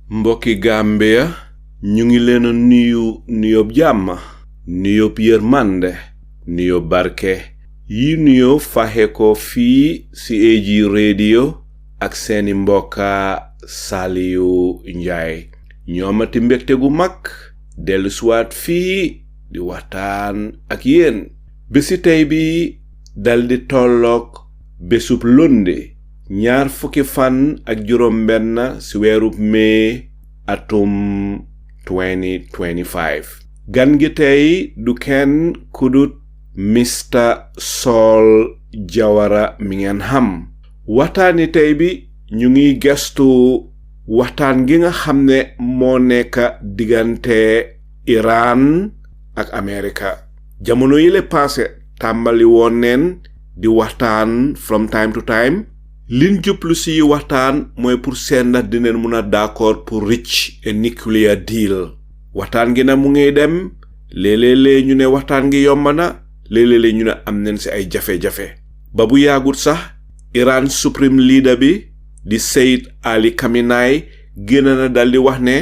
mbokki Gambia ñu ngi leen nuyu nuyób jàmm nuyób yërmande nuyób barke yi nuyoo faxe ko fii ci AG radio ak seeni mbokka Saliu Njaay ñoomati mbégte gu mag dellu suwaat fii di waxtaan ak yéen bési tey bi daldi tolloog bésub lundi ñaar fukki fan ak juróom benn ci weerub Mai atum 2025 gan gi tey du kenn kudut Mr. Saul Jawara mi ngeen xam waxtaani tey bi ñu ngi gestu waxtaan gi nga xam ne moo nekk diggante Iran ak Amerika jamono yile passé tàmbali woon neen di waxtaan from time to time liñ jublu ci waxtaan mooy pour seen ndax dinañ mun a d'accord pour reach a nuclear deal waxtaan gi na mu ngi dem léeg-léeg ñu ne waxtaan gi yomb na léeg-léeg ñu ne am nañ ci ay jafe-jafe ba bu yaagut sax Iran supreme leader bi di Sayyid Ali Khamenei génn na daldi wax ne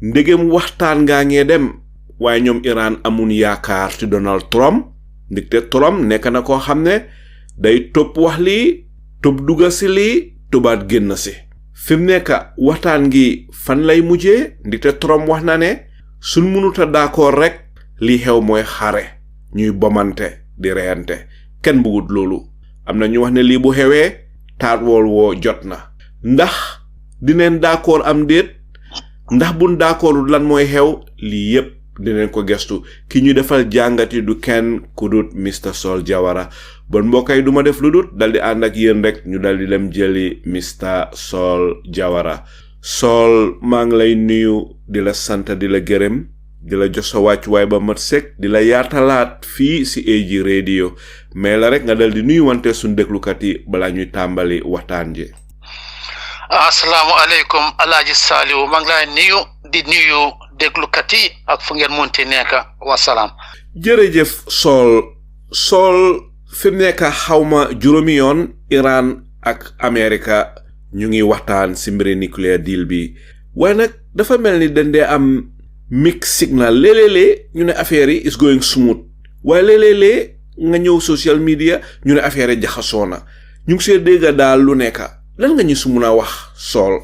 ndegem waxtaan ngaa ngee dem waaye ñoom Iran amun yaakaar ci Donald Trump ndikte Trump nekk na koo xam ne day topp wax lii topp duga si lii tubaat génn si fi mu nekk waxtaan gi fan lay mujjee ndikte Trump wax na ne suñ mënuta d'accord rek lii xew mooy xare ñuy bomante di reyante kenn bëggut loolu am na ñu wax ne lii bu xewee taat wool woo jot na ndax dineen d'accord am déet ndax buñ d'accordul lan mooy xew lii yépp dineen ko gestu ki ñu defal jàngati du kenn ku dut Mr. Saul Jawara bon mbokay duma def lu dut daldi ànd ak yéen rek ñu daldi dem jëli Mr. Saul Jawara Saul maa ngi lay nuyu di la sant di la gërëm di la jox sa wàccuwaay ba mat sek di la yaatalaat fii ci AG radio mais la rek nga daldi nuyu wante suñ déglukat yi balaa ñuy tàmbali waxtaan ji. Assalamu alaikum Alaaji Saliu maa ngi lay nuyu di nuyu déglukat yi ak fu ngeen munti nekk wa salaam. jërëjëf Saul fi mu nekk xawma juróomi yoon Iran ak Amerika ñu ngi waxtaan ci mbiri nuclear deal bi waaye nag dafa mel ni dañ dee am mixed signal léeg-léeg ñu ne affaire yi is going smooth waaye léeg-léeg nga ñëw social media ñu ne affaire yi jaxasoo na ñu ngi see dégg daal lu nekk lan nga ñu su mun a wax Saul.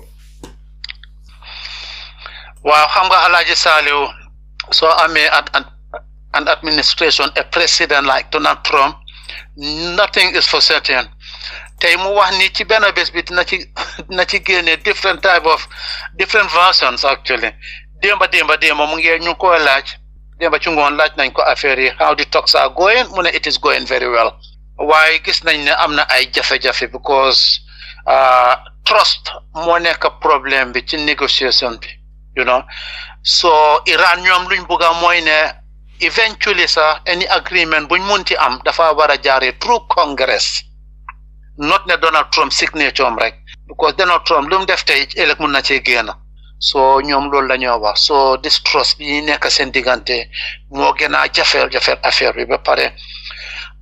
waaw xam nga Alaaji Saliu soo amee an administration a president like Donald Trump nothing is for certain tey mu wax ni ci benn bés bi dina ci génne different versions actually démba mu ngi ñu ko laaj démba ci ngoon laaj nañ ko affaire yi how the talks are going mu ne it is going very well waaye gis nañ ne am na ay jafe-jafe because trust moo nekk problème bi ci négociation bi you know so Iran ñoom luñ bëgga mooy ne eventually any agreement buñ munti am dafa war a jaaree through Congress not ne Donald Trump signature am rek because Donald Trump lu mu def tey ëllëg mun na cee génn so ñoom loolu la ñoo wax so distrust bi nekk seen diggante moo gën a jafeel affaire bi ba pare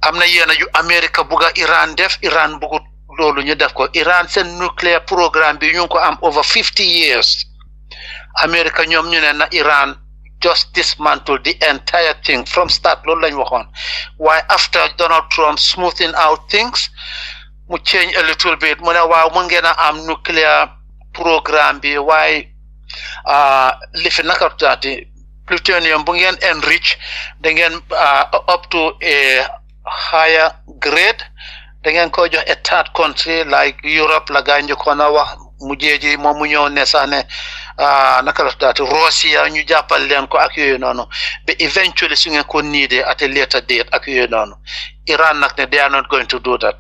am na yenn yu America bugga Iran def Iran bugut loolu ñu def ko Iran seen nuclear programme bi ñu ko am over 50 years America ñoom ñu ne na Iran just dismantle the entire thing from start loolu lañ waxoon waaye after Donald Trump smoothing out things mu change a little bit mu ne waaw mu ngeen a am nuclear programme bi waaye li fi naka taati plutonium bu ngeen enrich da ngeen up to a higher grade da ngeen ko jox a third country like Europe la gaa njëkkoon a wax mu jeeji moom mu ñëw ne sax ne naka la taati Russia ñu jàppal leen ko ak yooyu noonu ba eventually su ngeen ko needee at a later date ak yooyu noonu Iran nag ne they are not going to do that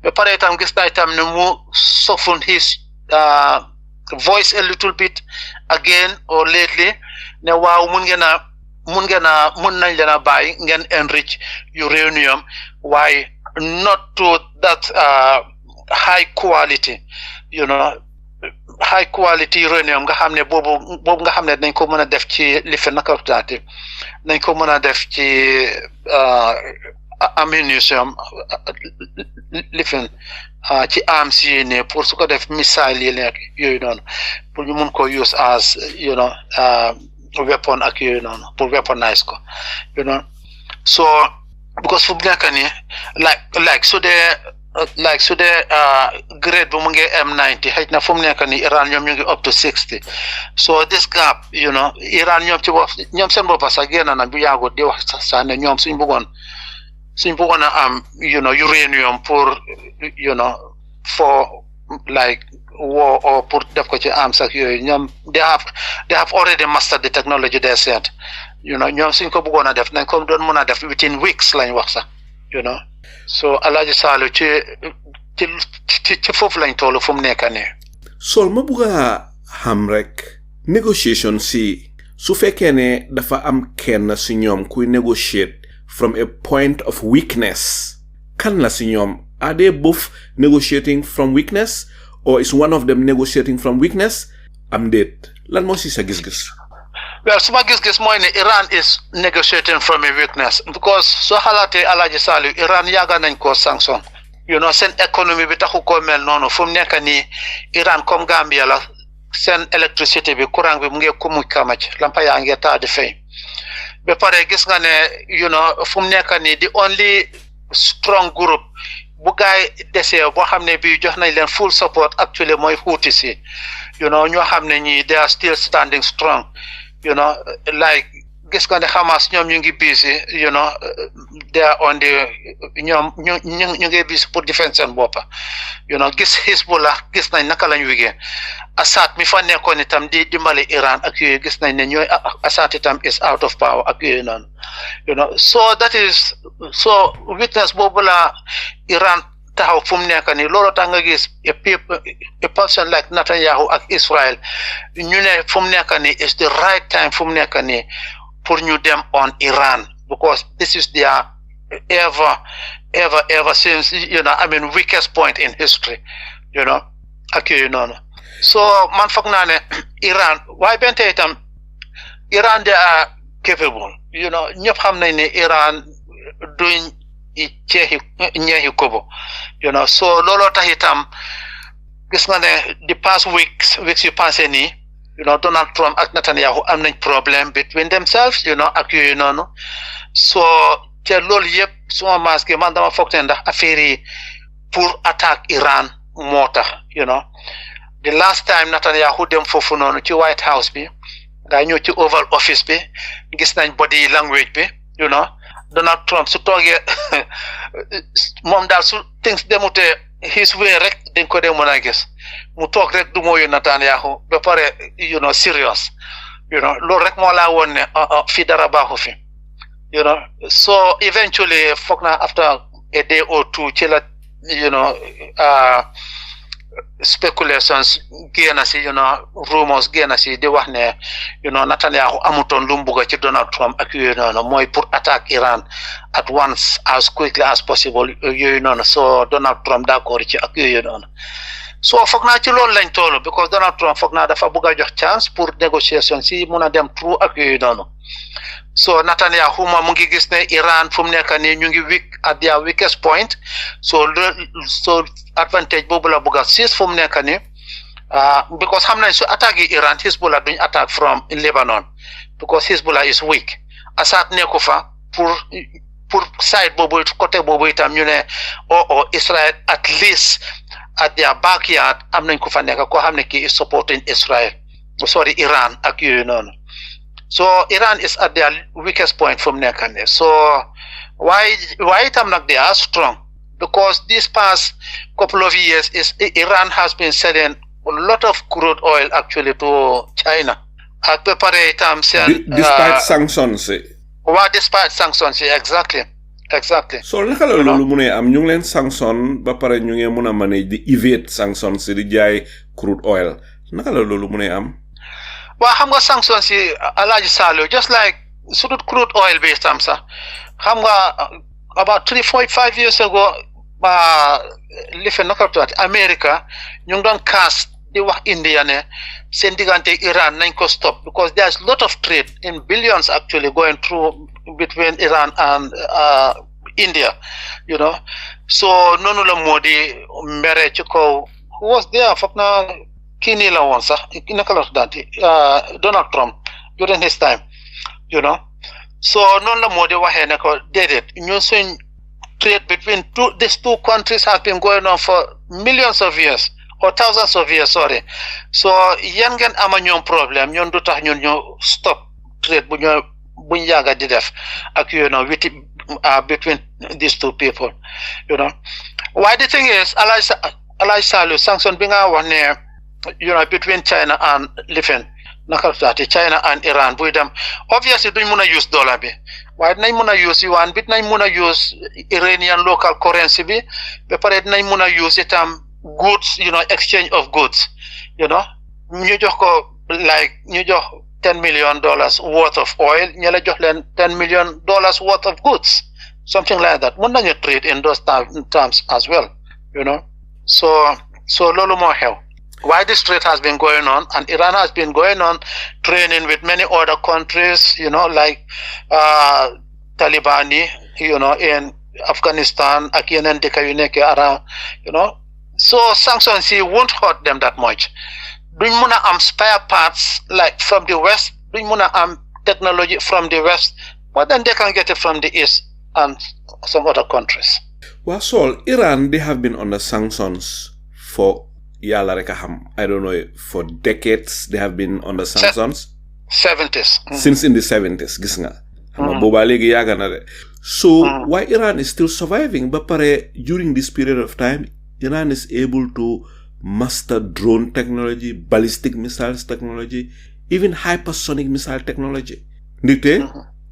ba pare itam gis naa itam ne mu soften his voice a little bit again or lately ne waaw mun nañ leen a bàyyi ngeen enrich uranium waaye not to that high quality high quality uranium nga xam ne boobu nga xam ne dañ ko mën a def ci lifi nakataati dañ ko mën a def ci ammunition lifin ci arms yi ne pour su ko def missile yi nekk yooyu noonu pour ñu mun ko use as weapon ak yooyu noonu pour weaponize ko so because fu mu nekk nii like su dee grade bu mu ngi M90 xëy na fu mu nekk nii Iran ñoom ñu ngi up to 60 so this gap Iran ñoom seen bopp sax génn nañ bu yàggut di wax sax ne ñoom suñ bëggoon a am uranium pour for like war or pour def ko ci arms ak yooyu ñoom they have already mastered the technology they said ñoom suñ ko bëggoon a def nañ ko doon mën a def within weeks lañ wax sax so Alhaji Saleh ci foofu lañ toll fu mu nekk nii. Sol ma bëgg a xam rek negotiation si su fekkee ne dafa am kenn si ñoom kuy negotiate from a point of weakness kan la si ñoom are they both negotiating from weakness or is one of them negotiating from weakness am déet lan moo si sa gis-gis. Well, suma gis-gis mooy ne Iran is negotiating from a weakness because soo xalaatee Alhaji Saleh Iran yàgga nañ koo sanction seen économie bi taxu koo mel noonu fu mu nekk nii Iran comme Gambia la seen électricité bi courant bi mu ngi kumuj kamaj lampa yaa ngi taa di fay ba pare gis nga ne fu mu nekk nii the only strong group bu gaay desee boo xam ne bii jox nañ leen full support actually mooy Houthi si ñoo xam ne ñii they are still standing strong like gis nga ne Hamas ñoom ñu ngi busy they are on the ñoom ñu ngi busy pour defense seen boppa gis Hezbollah gis nañ naka lañ wigee Assad mi fa nekkoon itam di dimbali Iran ak yooyu gis nañ ne ñooy Assad itam is out of power ak yooyu noonu so that is so weakness boobu la Iran taxaw fu mu nekk nii loolu tax nga gis a person like Netanyahu ak Israel ñu ne fu mu nekk nii is the right time fu mu nekk nii pour ñu dem on Iran because this is their ever since weakest point in history ak yooyu noonu so man foog naa ne Iran waaye bente itam Iran they are capable ñëpp xam nañ ne Iran duñ ñeexi kobo so looloo tax itam gis nga ne the past weeks yu passé nii Donald Trump ak Netanyahu am nañ problème between themselves ak yooyu noonu so te loolu yëpp suma masque man dama foog ne ndax affaire yi pour attaque Iran moo tax the last time Netanyahu dem foofu noonu ci White House bi nga ñëw ci Oval Office bi gis nañ body language bi Donald Trump su toogee moom daal su things demutee his way rek dañ ko dee mën a gis mu toog rek du mooyu Netanyahu ba pare serious loolu rek moo laa woon ne fii dara baaxu fi so eventually foog naa after a day or two ci la speculations génn si rumors génn si di wax ne Netanyahu amutoon lu mu bugg ci Donald Trump ak yooyu noonu mooy pour attaque Iran at once as quickly as possible yooyu noonu so Donald Trump d'accord ci ak yooyu noonu so foog naa ci loolu lañ toll because Donald Trump foog naa dafa bugg a jox chance pour négociation si mun a dem through ak yooyu noonu so Netanyahu ma mu ngi gis ne Iran fu mu nekk nii ñu ngi weak at their weakest point so advantage boobu la bugg a siis fu mu nekk nii because xam nañ su attaque Iran Hezbollah duñ attack from Lebanon because Hezbollah is weak Assad nekku fa pour side boobu côté boobu itam ñu ne Israel at least at their backyard am nañ ko fa nekk koo xam ne kii is supporting Iran ak yooyu noonu so Iran is at their weakest point fu mu nekk nii so why itam nag they are strong because this past couple of years Iran has been selling a lot of crude oil actually to China ak ba pare itam seen despite sanctions despite sanctions exactly so naka la loolu mu ne am ñu ngi leen sanction ba pare ñu ngi mun a manage di evade sanctions di jaay crude oil naka la loolu mun a am. Well, xam nga sanctions yi Alhaji Saleh just like sudut crude oil bi tam sax xam nga about 3-5 years ago li fi naka tuuti America ñu ngi doon kaas di wax India ne seen diggante Iran nañ ko stop because there's a lot of trade in billions actually going through between Iran and India, so noonu la moo di mere ci kaw who was there foog na kii nii la woon sax naka la tuddaati Donald Trump during his time, so noonu la moo di waxee ne ko déedéet ñun suñ trade between these two countries has been going on for millions of years or thousands of years, sorry. So yan ngeen ama ñoom problème ñun du tax ñun ñu stop trade buñ yàgga di def ak between these two people, Why the thing is, Alhaji Saleh sanction bi nga wax ne between China and China and Iran buy dem obviously duñ mun a use dollar bi waaye dinañ mun a use yuan bi dinañ mun a use Iranian local currency bi ba pare dinañ mun a use itam goods exchange of goods ñu jox ko ñu jox $10 million worth of oil ñu la jox leen $10 million worth of goods, something like that. Mun nañu trade in those terms as well, so loolu moo xew. Why this trade has been going on, and Iran has been going on training with many other countries, like Taliban, in Afghanistan, ak yeneen dëkk yu nekk around, so sanctions won't hurt them that much. Duñ mun a am spare parts like from the West, duñ mun a am technology from the West, but then they can get it from the East and some other countries. Well, Saul, Iran, they have been under sanctions for yàlla rek a xam, I don't know, for decades they have been under sanctions. 70s. Since in the 70s, gis nga. Xam nga boobaa léegi yàgg na de. So why Iran is still surviving? But during this period of time, Iran is able to master drone technology, ballistic missiles technology, even hypersonic missile technology. Ndite,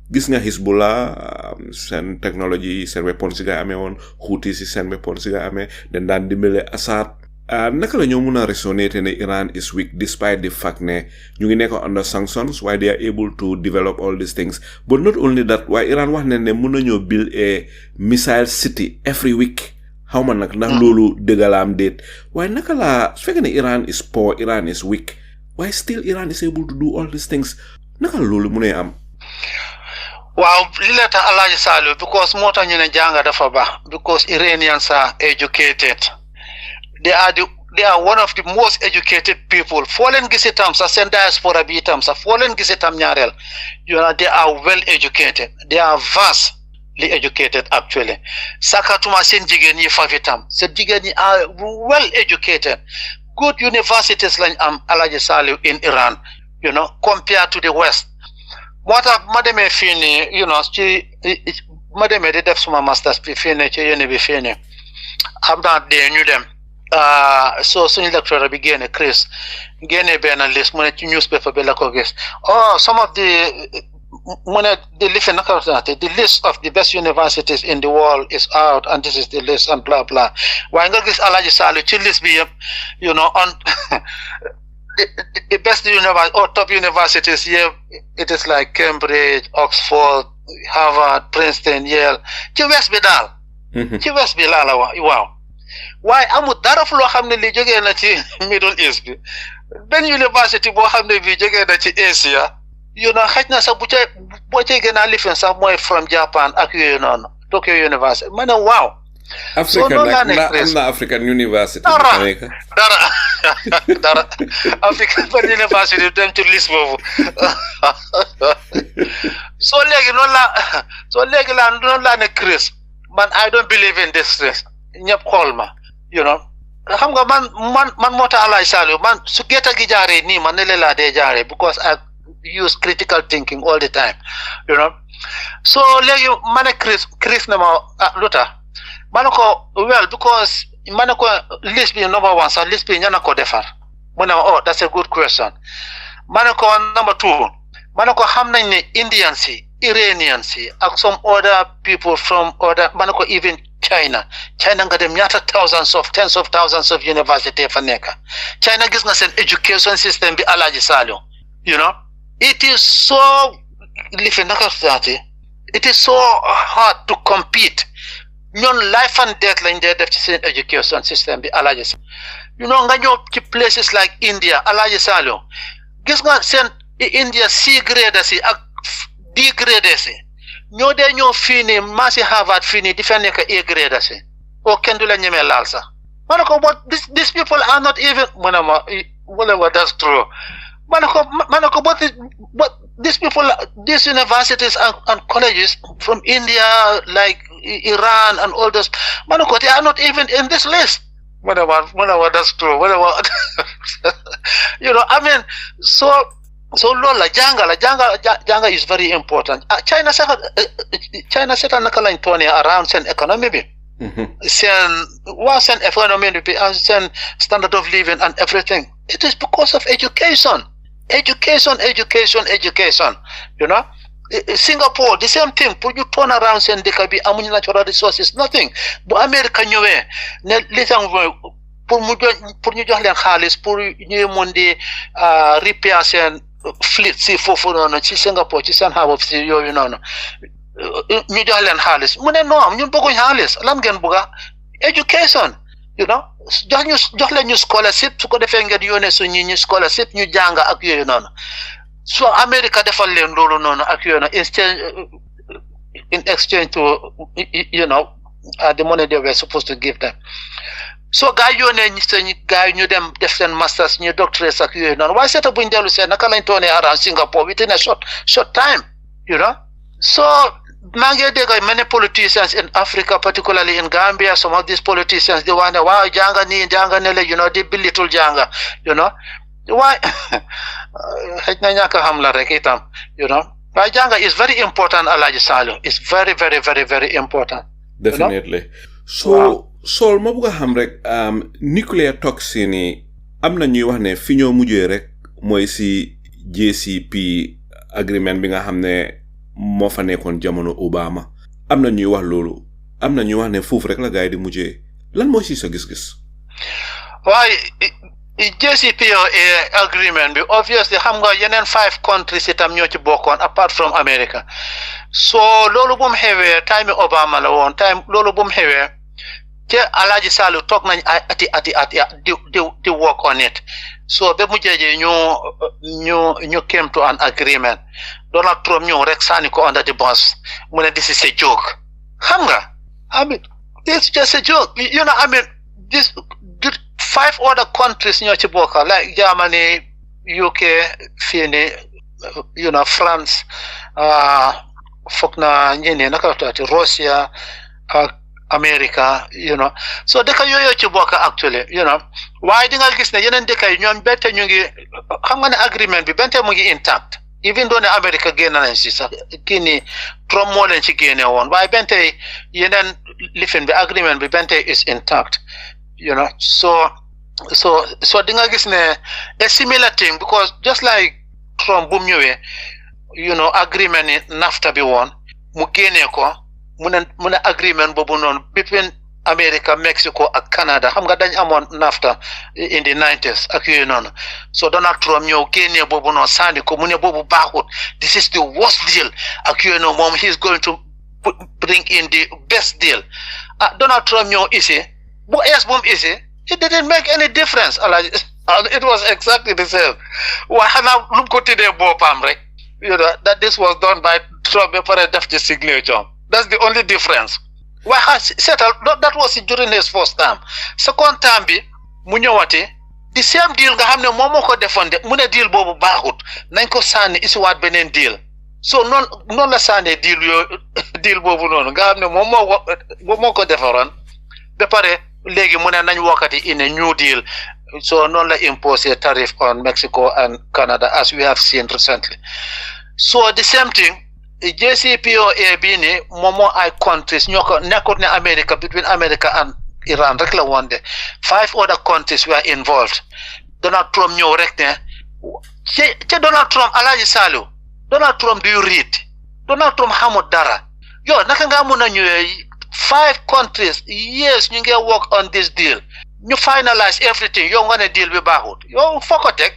gis nga Hezbollah seen technology, seen weapons yi nga amee woon, Houthis seen weapons yi nga amee, dañ daan dimbale Assad. Naka la ñoo mun a resonate ne Iran is weak despite the fact ne ñu ngi nekk under sanctions, why they are able to develop all these things. But not only that, why Iran wax ne mun nañoo build a missile city every week. How man nag ndax loolu dëggalaam déet. Why naka la su fekkee ne Iran is poor, Iran is weak, why still Iran is able to do all these things? Naka la loolu mun a am? Wow, li la tax Alhaji Saleh because moo tax ñu ne jàng dafa baax, because Iranians are educated. They are one of the most educated people. Foreign gisitam sa send diaspora bitam sa foreign gisitam ñaarel. They are well educated. They are vastly educated actually. Sakatuma sen jigen yi fafitam. Se jigen yi are well educated. Good universities like Alhaji Saleh in Iran, compared to the West. Mota madame fini, madame de def suma masters bi fini ci yene bi fini. Xam naa de ñu dem. So suñu lecturer bi génne Chris génne benn list mu ne ci newspaper bi la ko gis some of the mu ne the list of the best universities in the world is out and this is the list and blah blah waaye nga gis Alhaji Saleh ci list bi yëpp on the best university or top universities here it is like Cambridge, Oxford, Harvard, Princeton, Yale ci West bi daal ci West bi laa la wax waaw waaye amul dara fu loo xam ne li jógee na ci Middle East bi benn university boo xam ne bi jógee na ci Asia xëj na sax boo cay gën a lifin sax mooy from Japan ak yooyu noonu Tokyo University ma ne waaw. Africa nag am na African University. dara African University dem ci liste boobu soo léegi noonu laa ne Chris man I don't believe in this stress. ñëpp xool ma xam nga man moo tax Alhaji Saleh man su gerte gi jaaree nii man ne la laa dee jaaree because I use critical thinking all the time so léegi ma ne Chris ne ma lu tax ma ne ko well because ma ne ko list bi number one sax list bi ña na ko defar mu ne ma that's a good question ma ne ko number two ma ne ko xam nañ ne Indians yi Iranians yi ak some other people from other ma ne ko even China nga dem ñaata tens of thousands of university fa nekk China gis nga seen education system bi Alhaji Saleh it is so it is so hard to compete ñoon life and death lañ dee def ci seen education system bi Alhaji Saleh nga ñëw ci places like India Alhaji Saleh gis nga seen India C grade si ak D grade si ñoo dee ñoo fii nii maasi Harvard fii nii di fa nekk A grade si kenn du la ñemee laal sax ma ne ko but these people are not even whatever that's true ma ne ko but these people these universities and colleges from India like Iran and all those ma ne ko they are not even in this list whatever that's true whatever I mean so loolu la jànga is very important China sax naka lañ toonee around seen economy bi seen economy bi and seen standard of living and everything it is because of education Singapore the same thing pour ñu turn around seen dëkk bi amuñu natural resources nothing bu America ñëwee ne li tax pour ñu jox leen xaalis pour ñuy mën di repair seen fleet si foofu noonu ci Singapore ci seen harbor si yooyu noonu ñu jox leen xaalis mu ne non ñun bëgguñ xaalis lan ngeen bëgga education jox leen ñu scholarship su ko defee ngeen yónnee su ñu scholarship ñu jàng ak yooyu noonu so America defal leen loolu noonu ak yooyu noonu in exchange to the money they were supposed to give them so gaa yi yónnee ñu dem def seen masters ñu doctorates ak yooyu noonu waaye seeta buñ dellu seen naka lañ toonee around Singapore within a short time so maa ngi dégg many politicians in Africa particularly in Gambia some of these politicians di wax ne waaw jànga nii jànga ne la di billitul jànga waaye xëj na ñàkk a xam la rek itam waaye jànga is very important Alhaji Saleh is very very very very important definitely so Saul ma bëgg a xam rek nuclear toxin yi am na ñuy wax ne fi ñoo mujjee rek mooy si JCP agreement bi nga xam ne moo fa nekkoon jamono Obama am na ñuy wax loolu am na ñuy wax ne foofu rek la gaay di mujjee lan mooy si sa gis-gis waaye JCPOA agreement bi obviously xam nga yeneen 5 countries itam ñoo ci bokkoon apart from America so loolu bu mu xewee time Obama la woon loolu bu mu xewee te Alhaji Saleh toog nañ ay ati di work on it so ba mu jeejee ñu came to an agreement Donald Trump ñëw rek sànni ko under the bus mu ne this is a joke xam nga I mean it's just a joke I mean this 5 other countries ñoo ci bokk like Germany UK fii ni France foog na ñeneen naka taati Russia America so dëkk yooyu ci bokk actually waaye di nga gis ne yeneen dëkk yi ñoom bente ñu ngi xam nga ne agreement bi bente mu ngi intact even though ne America génn nañ si sax kii ni Trump moo leen ci génne woon waaye bente yeneen lifin bi agreement bi bente is intact so di nga gis ne a similar thing because just like Trump bu mu ñëwee agreement ni NAFTA bi woon mu génnee ko mu ne agreement boobu noonu between America Mexico ak Canada xam nga dañ amoon NAFTA in the 90s ak yooyu noonu so Donald Trump ñëw génnee boobu noonu sànni ko mu ne boobu baaxut this is the worst deal ak yooyu noonu moom he is going to bring in the best deal Donald Trump ñëw isi bu mu isi it didn't make any difference it was exactly the same waaye xanaa lu mu ko tuddee boppam rek that this was done by Trump ba pare def ci signature that's the only difference waaye seetal that was during his first term second term bi mu ñëwati the same deal nga xam ne moom moo ko defoon de mu ne deal boobu baaxut nañ ko sànni isiwaat beneen deal so noonu la sànnee deal boobu noonu nga xam ne moom moo ko defaroon ba pare léegi mu ne nañ wokkati in a new deal so noonu la imposé tariff on Mexico and Canada as we have seen recently so the same thing JCPOA bii ni moom moo ay countries ñoo ko nekkut ne America between America and Iran rek la woon de 5 other countries were involved Donald Trump ñëw rek ne ci Donald Trump Alhaji Saleh Donald Trump du read Donald Trump xamul dara yow naka nga mun a ñëwee 5 countries yes ñu ngi work on this deal ñu finalize everything yow nga ne deal bi baaxut yow foo ko teg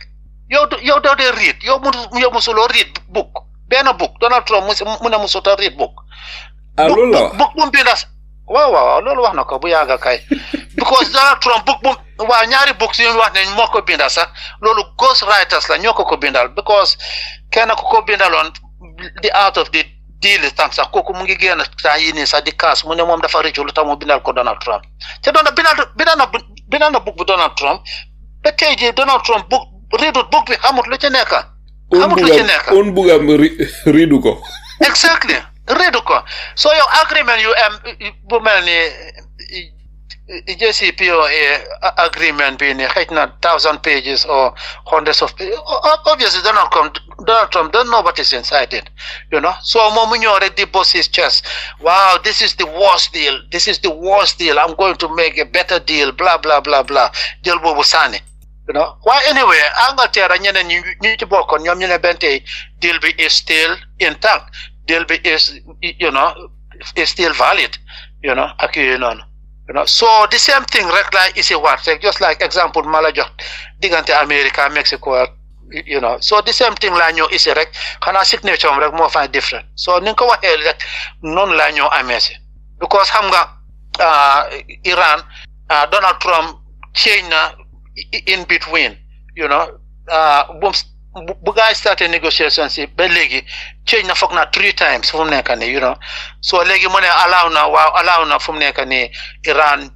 yow doo dee read yow musuloo read book benn book Donald Trump mu ne musuta read book book bu mu bindas waaw loolu wax na ko bu yàgga kay because Donald Trump book bu waaw ñaari books yu wax ne moo ko bindal sax loolu ghost writers la ñoo ko bindal because kenn ko bindaloon the out of the deal tam sax kooku mu ngi génn saa yi nii sax di kaas mu ne moom dafa rëccu lu tax mu bindal ko Donald Trump te bindal na book bu Donald Trump ba tey jii Donald Trump readut book bi xamut lu ci nekk on bugam readu ko exactly readu ko so yow agreement yu am bu mel ni JCPOA agreement being xëy na 1,000 pages or hundreds of pages. Obviously, Donald Trump don't know what is inside it, So moom mu ñëw rek di boss his chest. Wow, this is the worst deal. This is the worst deal. I'm going to make a better deal. Blah blah blah blah. Deal boobu sànni. Why anyway? Angleterre ñeneen ñu ci bokkoon ñoom ñu ne benn tey deal bi is still intact. Deal bi is is still valid. Ak yooyu noonu. So the same thing rek like is a what just like example mala jox diggante America Mexico so the same thing la ñoo is rek xanaa signature am rek moo fa different so ni nga ko waxee rek noonu la ñoo amee si because xam nga Iran Donald Trump change na in between bu gaay starté negotiations yi ba léegi change na foog na 3 times fu mu nekk nii so léegi mu ne allow na fu mu nekk nii Iran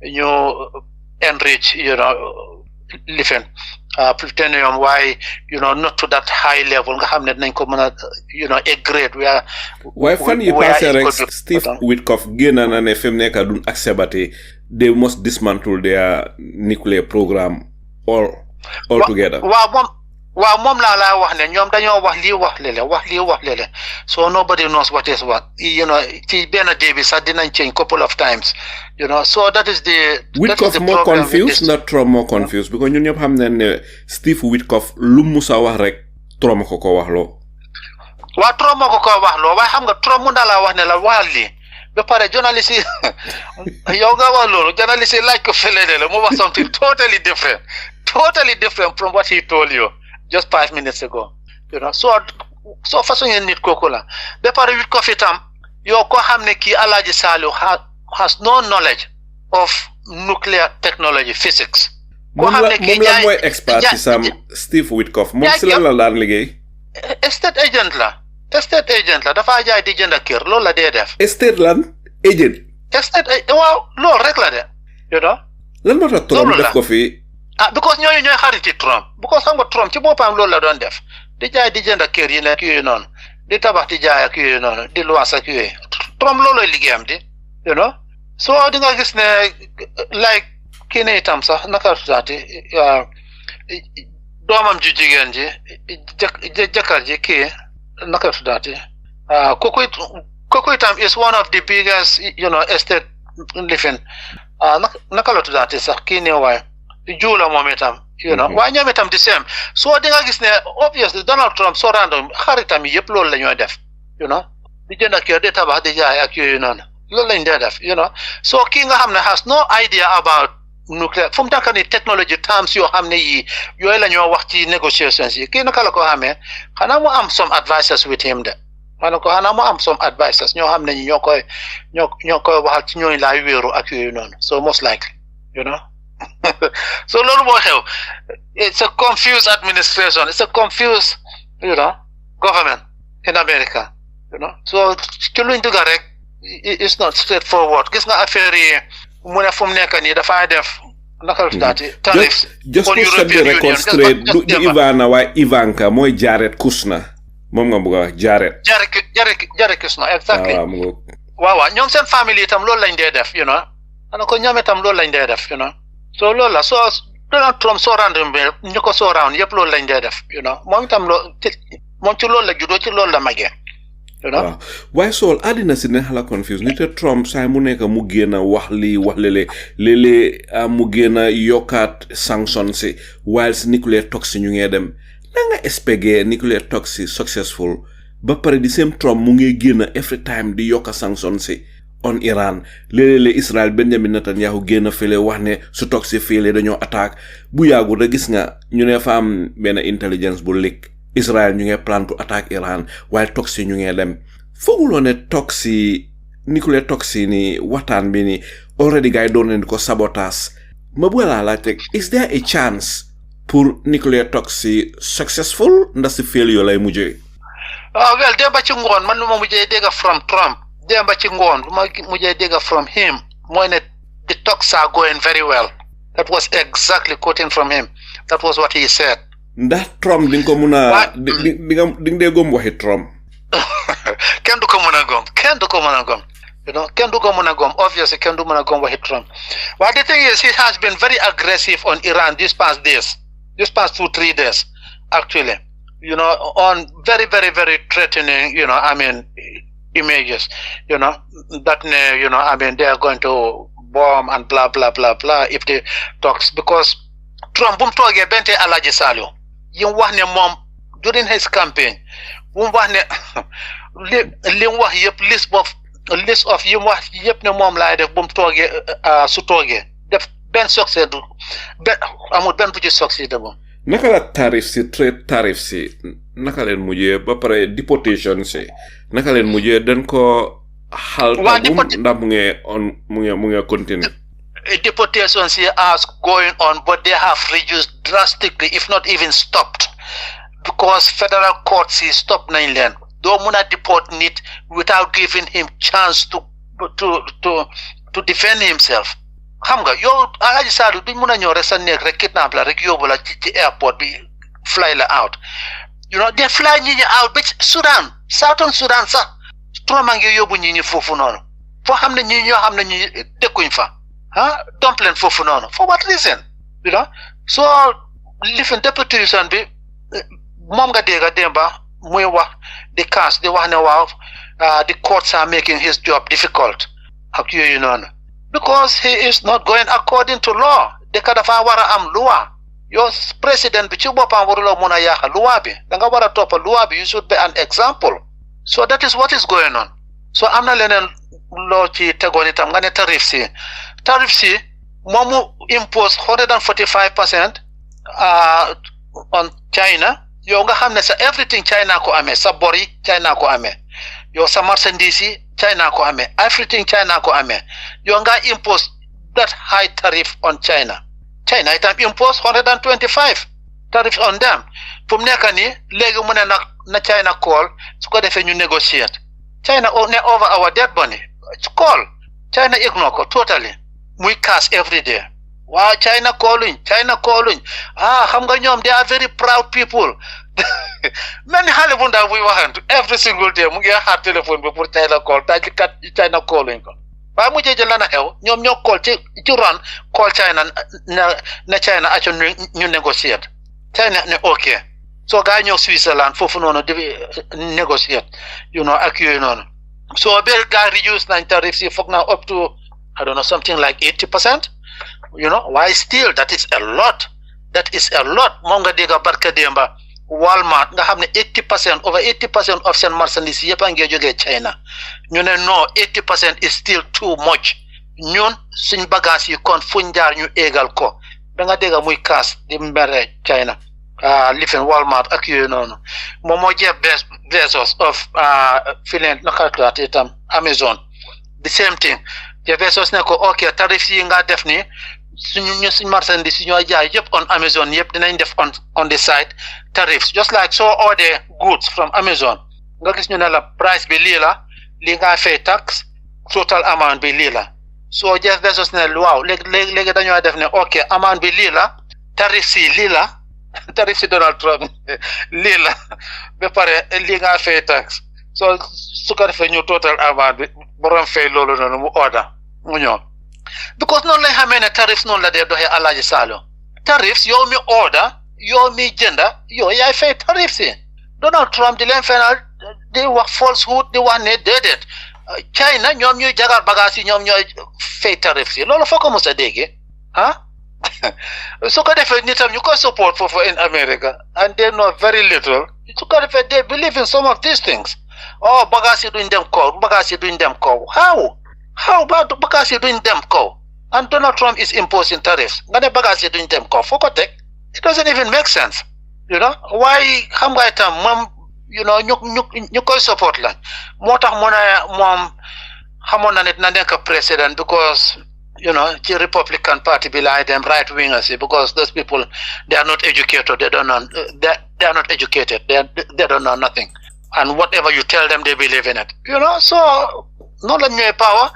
ñu enrich lifin plutonium waaye not to that high level nga xam ne dinañ ko mën a a grade waaye fan yi passé rek Steve Witkoff génn na ne fi mu nekk duñ accepté they must dismantle their nuclear program all together waaw moom laa wax ne ñoom dañoo wax lii wax lele so nobody knows what is what ci benn day bi sax dinañ change couple of times so that is the Witkoff more confused not Trump more confused because ñun ñëpp xam nañ ne Steve Witkoff lu musa wax rek Trump ko wax loo waaw Trump moo ko wax loo waaye xam nga Trump mun na laa wax ne la waxal lii ba pare journalist yi yow nga wax loolu journalist yi laaj ko fële la mu wax something totally different from what he told you just 5 minutes ago so façon ngeen nit kooku la ba pare Witkoff itam yow ko xam ne kii Alaaji Saliou has no knowledge of nuclear technology physics ko xam ne kii moom la mooy expert ci sam Steve Witkoff moom si la daan liggéey estate agent la dafa jaay di jënd kër loolu la dee def estate agent waaw loolu rek la de lan moo tax Trump def ko fii because ñooy xariti Trump because xam nga Trump ci boppam loolu la doon def di jaay di jënd kër yi nekk yooyu noonu di tabax di jaay ak yooyu noonu di luwaas ak yooyu Trump loolooy liggéeyam di so di nga gis ne like kii ne itam sax naka tuddaati doomam ji jigéen ji jëkkër ji kii naka tuddaati kooku itam is one of the biggest estate living naka la tuddaati sax kii ne waaye juula moom itam waaye ñoom itam the same so di nga gis ne obviously Donald Trump soo random xaritam yi yëpp loolu la ñooy def di jënd kër di tabax di jaay ak yooyu noonu loolu lañ dee def so kii nga xam ne has no idea about nuclear fu mu nekk ni technology terms yoo xam ne yooyu la ñoo wax ci negotiations yi kii naka la ko xamee xanaa mu am some advisors with him de xanaa mu am some advisors ñoo xam ne ñoo koy waxal ci ñooñu laay wéeru ak yooyu noonu so most likely so loolu moo xew it's a confused administration it's a confused government in America so ci luñ dugga rek it's not straightforward gis nga affaire yi mu ne fu mu nekk nii dafay def naka la tuddaati tariffs just to set the record straight du Ivana waaye Ivanka mooy Jared Kushner moom nga bëgg a wax Jared Kushner exactly waaw ñoom seen famille itam loolu lañ dee def ko ñoom itam loolu lañ dee def so loolu la so Donald Trump soo random bi ñu ko soo round yëpp loolu lañ dee def moom itam moom ci loolu la juddoo ci loolu la màggee waaw waaye Saul àddina si ne xala confuse ni te Trump saa mu nekk mu génn wax lii wax léeg-léeg mu génn yokkaat sanction si while si nuclear talks ñu ngee dem na nga expecté nuclear talks si successful ba pare di same Trump mu ngi génn every time di yokka sanction si on Iran léeg-léeg Israel Benjamin Netanyahu génn fële wax ne su toog si fële dañoo attaque bu yàggul rek gis nga ñu ne fa am benn intelligence bu leak Israel ñu ngi plan pour attaque Iran waaye toog si ñu ngi dem fooguloo ne toog si nuclear toog si ni waxtaan bi ni already gars yi doon nañ ko sabotage ma bëgg laa laajte is there a chance pour nuclear talk si successful ndax si failure lay mujjee. Well, démba ci ngoon man lu ma mujjee dégg from Trump démba ci ngoon lu ma mujjee dégg from him mooy ne the talks are going very well. That was exactly quoting from him. That was what he said. ndax Trump di nga ko mun a di nga dee gom waxi Trump. kenn du ko mën a gom kenn du ko mën a gom. You know, kenn du ko mën a gom obviously kenn du mën a gom waxi Trump. Well, the thing is he has been very aggressive on Iran these past days. These past 2-3 days, actually, you know, on very, very, very threatening, you know, I mean, images, you know, that, you know, I mean, they are going to bomb and blah, blah, blah, blah, if they talks, because Trump, bumtoge bente Alaji Salio, yung wax ne mom, during his campaign, wax ne, lim wax yep list of yung wax yep ne mom lay def bumtoge, su toge, def ben succès ben amul ben bu ci succès de bon naka la tarif si trade tarif si naka leen mujjee ba pare deportation si naka leen mujjee dañ ko xal ndax mu ngi continue deportation si are going on but they have reduced drastically if not even stopped because federal courts si stop nañ leen doo mun a deport nit without giving him chance to defend himself. Xam nga yow Alhaji Salou duñ mun a ñëw rek sa néeg rek kidnap la rek yóbbu la ci airport bi fly la out you know they fly ñi out ba Sudan Southern Sudan sax Trump a ngi yóbbu ñi foofu noonu foo xam ne ñi ñoo xam ne ñi dëkkuñ fa dump leen foofu noonu for what reason you know so lifin deportation bi moom nga dégga démba muy wax di kaas di wax ne waaw the courts are making his job difficult ak yooyu noonu because he is not going according to law. Deka dafa wara am loi. Your president bi ci bopam warula muna yaaka loi bi. Da nga wara top loi bi, you should be an example. So that is what is going on. So amna lenen law ci tegon itam nga ne tarif si. Tarif si momu impose 145% on China. Yo nga xamne sa everything China ko amé, sa bori China ko amé. Yo sa marchandise China ko amé, everything China ko amé. You nga impose that high tariff on China. China itam impose 125 tariff on them. Fum nekk ni léegi mu ne na China call su ko defee ñu negotiate. China ne over our dead money. It's call. China ignore ko totally. Muy cash every day. Wow, China calling. Xam nga ñoom they are very proud people. Many xale bu ndaw muy waxantu every single day mu ngi xaar téléphone bi pour China call taj kat China calling ko waaye mu jëjël la na xew ñoom ñoo call ci ron call China na China aco ñu négociate China ne ok so gaa ñëw Switzerland foofu noonu di négociate you know ak yooyu noonu so bel gaa reduce nañ tariff si foog naa up to I don't know something like 80%, you know. Why still that is a lot moom nga dégga barka démba Walmart nga xam ne 80% over 80% of seen marchandise yëpp a ngi jógee China ñu ne no 80% is still too much ñun suñ bagage yi kon fuñ jaar ñu égal ko da nga dégg muy kaas di mbere China lifin Walmart ak yooyu noonu moom moo Jeff Bezos of filen nakatuat itam Amazon the same thing Jeff Bezos ne ko ok tarif yi nga def ni suñ marchandise ñoo jaay yëpp on Amazon yëpp dinañ def on the site tariffs just like so order goods from Amazon nga gis ñu ne la price bi lii la li nga fay tax total amount bi lii la so Jeff Bezos ne waaw léegi dañoo def ne ok amount bi lii la tariffs yi lii la tariffs yi Donald Trump lii la ba pare li nga fay tax so su ko defee ñu total amount bi borom fay loolu noonu mu order mu ñëw because noonu lay xamee ne tariffs noonu la dee doxee Alhaji Salou tariffs yow mi order yow mi jënda yow yaay fay tariffs yi Donald Trump di leen fenal di wax falsehood di wax ne déedéet China ñoom ñuy jagar bagage yi ñoom ñooy fay tariffs yi loolu foo ko mos a déggee su ko defee nitam ñu ko support foofu in America and they know very little su ko defee they believe in some of these things bagage yi duñ dem kaw how How about bagage yi duñ dem kaw? And Donald Trump is imposing tariffs. Nga ne bagage yi duñ dem kaw foo ko teg? It doesn't even make sense. You know why xam nga itam moom ñu koy support la moo tax mu ne moom xamoon na ne dina nekk président because ci Republican Party bi laay dem right wingers yi because those people they are not educated, they don't know, they are not educated, they don't know nothing, and whatever you tell them they believe in it. So noonu la ñëwee power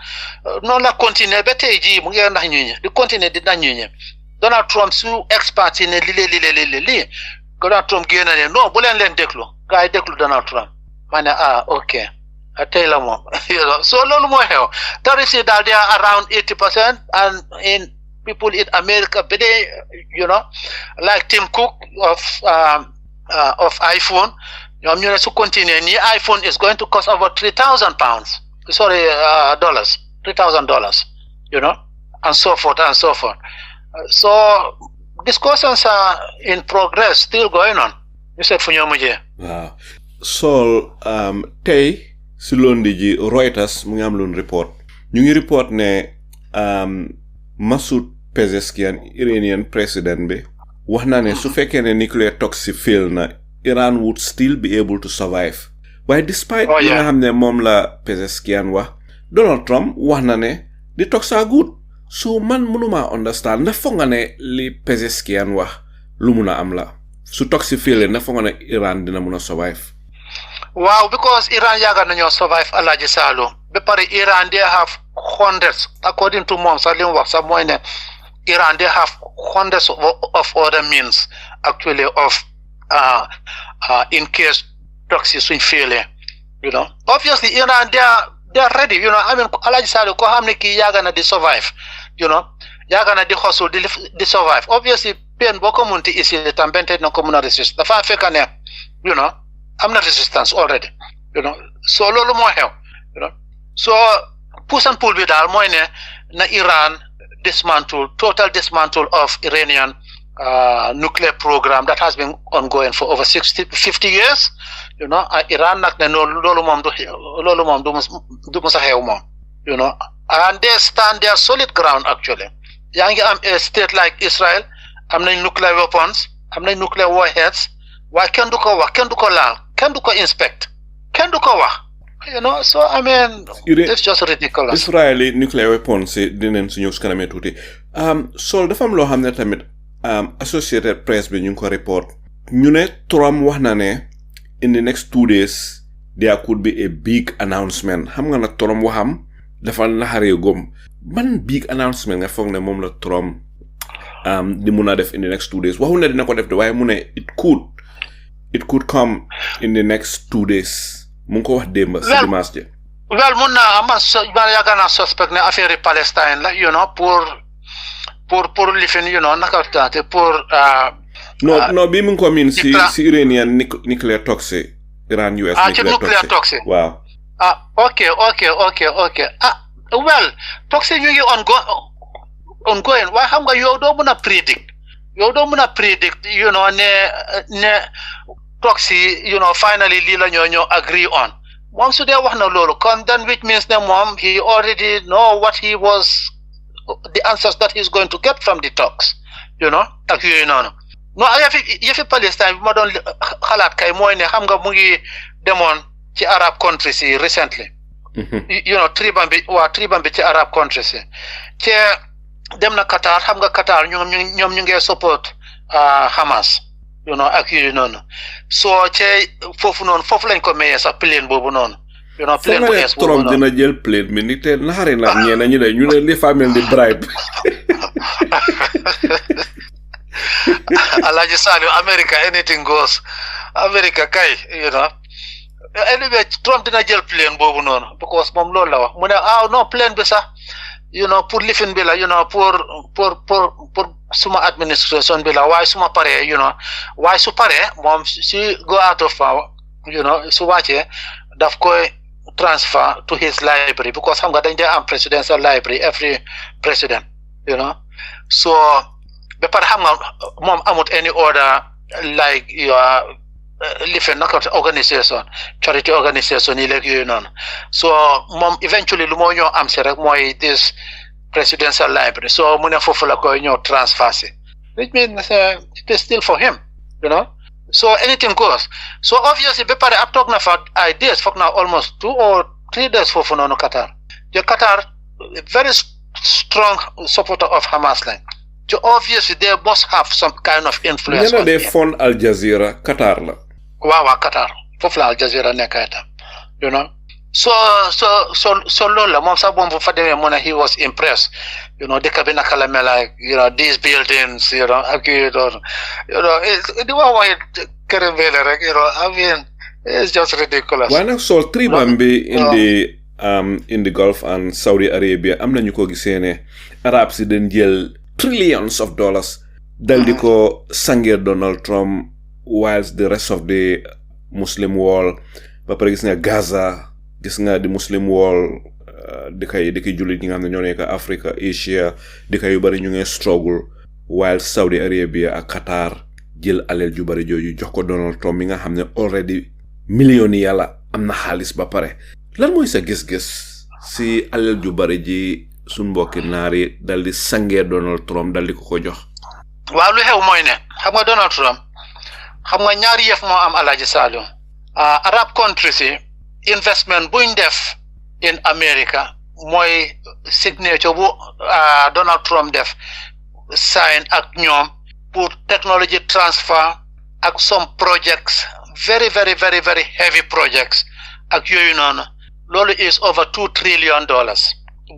noonu la continuer ba tey jii mu ngi ndax ñu di continuer di ndax ñu Donald Trump su expert yi ne lii Donald Trump génn ne non bu leen déglu gars yi déglu Donald Trump ma ne ok tey la moom so loolu moo xew tariffs yi daal they are around 80% and in people in America ba dee like Tim Cook of iPhone ñoom ñu ne su continuer nii iPhone is going to cost over $3,000 sorry dollars $3,000 and so forth and so forth. So discussions are in progress, still going on. You said fu ñoo mujjee. Waaw Saul tey si londi ji Reuters mu ngi am loon report ñu ngi report ne Masoud Pezeshkian Iranian president bi wax na ne su fekkee ne nuclear talks fail na Iran would still be able to survive. Waaye despite li nga xam ne moom la Pezeshkian wax Donald Trump wax na ne the talks are good. So man mënuma understand na foog nga ne li Pezeshkian wax lu mun a am la su talks fail na foog nga ne Iran dina mun a survive. Wow, because Iran yàgg nañoo survive Alhaji Sallow ba pare Iran they have hundreds according to moom sax li mu wax sax mooy ne Iran they have hundreds of other means actually of in case talks suñ fail. Obviously Iran they are ready. I mean Alhaji Sallow ko xam ne kii yàgg na di survive yàgg na di hustle di survive obviously pain boo ko munti ici tam bente na ko mun a resist dafa fekk ne am na resistance already so loolu moo xew so push and pull bi daal mooy ne na Iran total dismantle of Iranian nuclear program that has been ongoing for over 50 years. Iran nag ne loolu moom du musa xew moom and they stand their solid ground actually. Yaa ngi am a state like Israel am nañ nuclear weapons am nañ nuclear warheads waaye kenn du ko wax kenn du ko laal kenn du ko inspect kenn du ko wax so I mean it's just ridiculous. Israeli nuclear weapons dinañ si ñëw si kanamee tuuti Sol dafa am loo xam ne tamit Associated Press bi ñu ngi ko report ñu ne Trump wax na ne in the next 2 days there could be a big announcement xam nga nag Trump waxam dafa naxaree gom ban big announcement nga foog ne moom la Trump di mun a def in the next 2 days waxu ne dina ko def de waaye mu ne it could come in the next 2 days mu ngi ko wax démb si dimanche ji. Well mun naa man yaakaar naa suspect ne affaire Palestine la pour lifin naka taate pour non bi mu ngi ko miin si Iranian nuclear talks Iran US nuclear talks waaw okay well talks ñu ngi ongoing waaye xam nga yow doo mën a predict ne talks finally lii la ñoo agree on moom su dee wax na loolu kon then which means ne moom he already know what he was the answers that he's going to get from the talks ak yooyu noonu no yëfi Palestine bi ma doon xalaat kay mooy ne xam nga mu ngi demoon ci Arab countries yi recently tribam bi ci Arab countries yi ci dem na Qatar xam nga Qatar ñoom ñu ngi support Hamas ak yooyu noonu soo ci foofu lañ ko mayee sax plane boobu noonu plane bu ees boobu Trump dina jël plane bi ni te naxari na ñeena ñu ne li famille di bribe Alhaji Sallow America anything goes America kay anyway Trump dina jël plane boobu noonu because moom loolu la wax mu ne non plane bi sax pour lifin bi la pour suma administration bi la waaye suma paree waaye su paree moom si go out of power su wàccee daf koy transfer to his library because xam nga dañ dee am presidential library every president so ba pare xam nga moom amut any order like life naka organisation charity organisation yi léegi yooyu noonu so moom eventually lu moo ñoo am si rek mooy this presidential library so mu ne foofu la koy ñëw transfer si which means it is still for him so anything goes so obviously ba pare ab toog na fa ay days foog na almost 2 or 3 days foofu noonu Qatar te Qatar very strong supporter of Hamas lañ so obviously they must have some kind of influence. ñeneen de fond Al Jazeera Qatar la. waaw Qatar foofu la Al Jazeera nekk itam so loolu la moom sax moom bu fa demee mu ne he was impressed dëkk bi naka la mel like these buildings ak di wax kërëmbeele rek I mean it's just ridiculous. waaye nag Saul tribam bi in the Gulf and Saudi Arabia am nañu ko gisee ne arab si dañ jël trillions of dollars dal di ko sangee Donald Trump whilst the rest of the Muslim world ba pare gis nga Gaza gis nga di Muslim world dëkk jullit ñi nga xam ne ñoo nekk Africa Asia dëkk yu bari ñu ngi struggle while Saudi Arabia ak Qatar jël alal ju bari jooju jox ko Donald Trump mi nga xam ne already millionnaire la am na xaalis ba pare lan mooy sa gis-gis si alal ju bari ji suñ mbokki naar yi dal di sangee Donald Trump dal di ko jox. waaw lu xew mooy ne xam nga Donald Trump xam nga ñaari yëf moo am Alaaji Saliou Arab countries yi investment buñ def in America mooy signature bu Donald Trump def sign ak ñoom pour technology transfer ak some projects very very very very heavy projects ak yooyu noonu loolu is over $2 trillion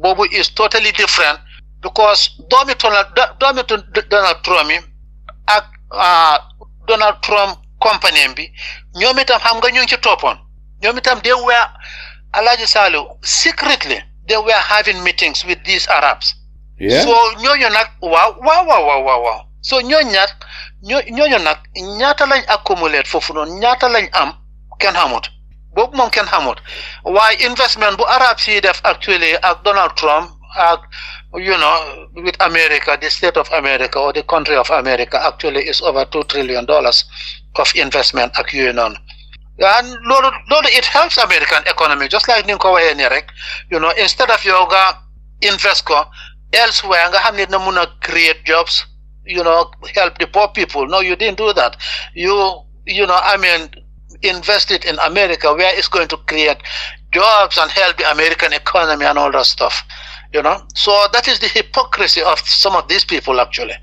boobu is totally different because doomi Donald Trump yi ak Donald Trump company bi ñoom itam xam nga ñu ngi ci toppoon ñoom itam they were Alaaji Saliou secretly they were having meetings with these Arabs. So ñooñu nag waaw so ñooñu nag ñaata lañ accumulate foofu noonu ñaata lañ am kenn xamut boobu moom kenn xamut waaye investment bu Arabs yi def actually ak Donald Trump ak with America the state of America or the country of America actually is over $2 trillion of investment ak yooyu noonu and loolu it helps American economy just like ni nga ko waxee nii rek instead of yow nga invest ko elsewhere nga xam ne na mun a create jobs help the poor people no you didn't do that I mean invest it in America where it's going to create jobs and help the American economy and all that stuff so that is the hypocrisy of some of these people actually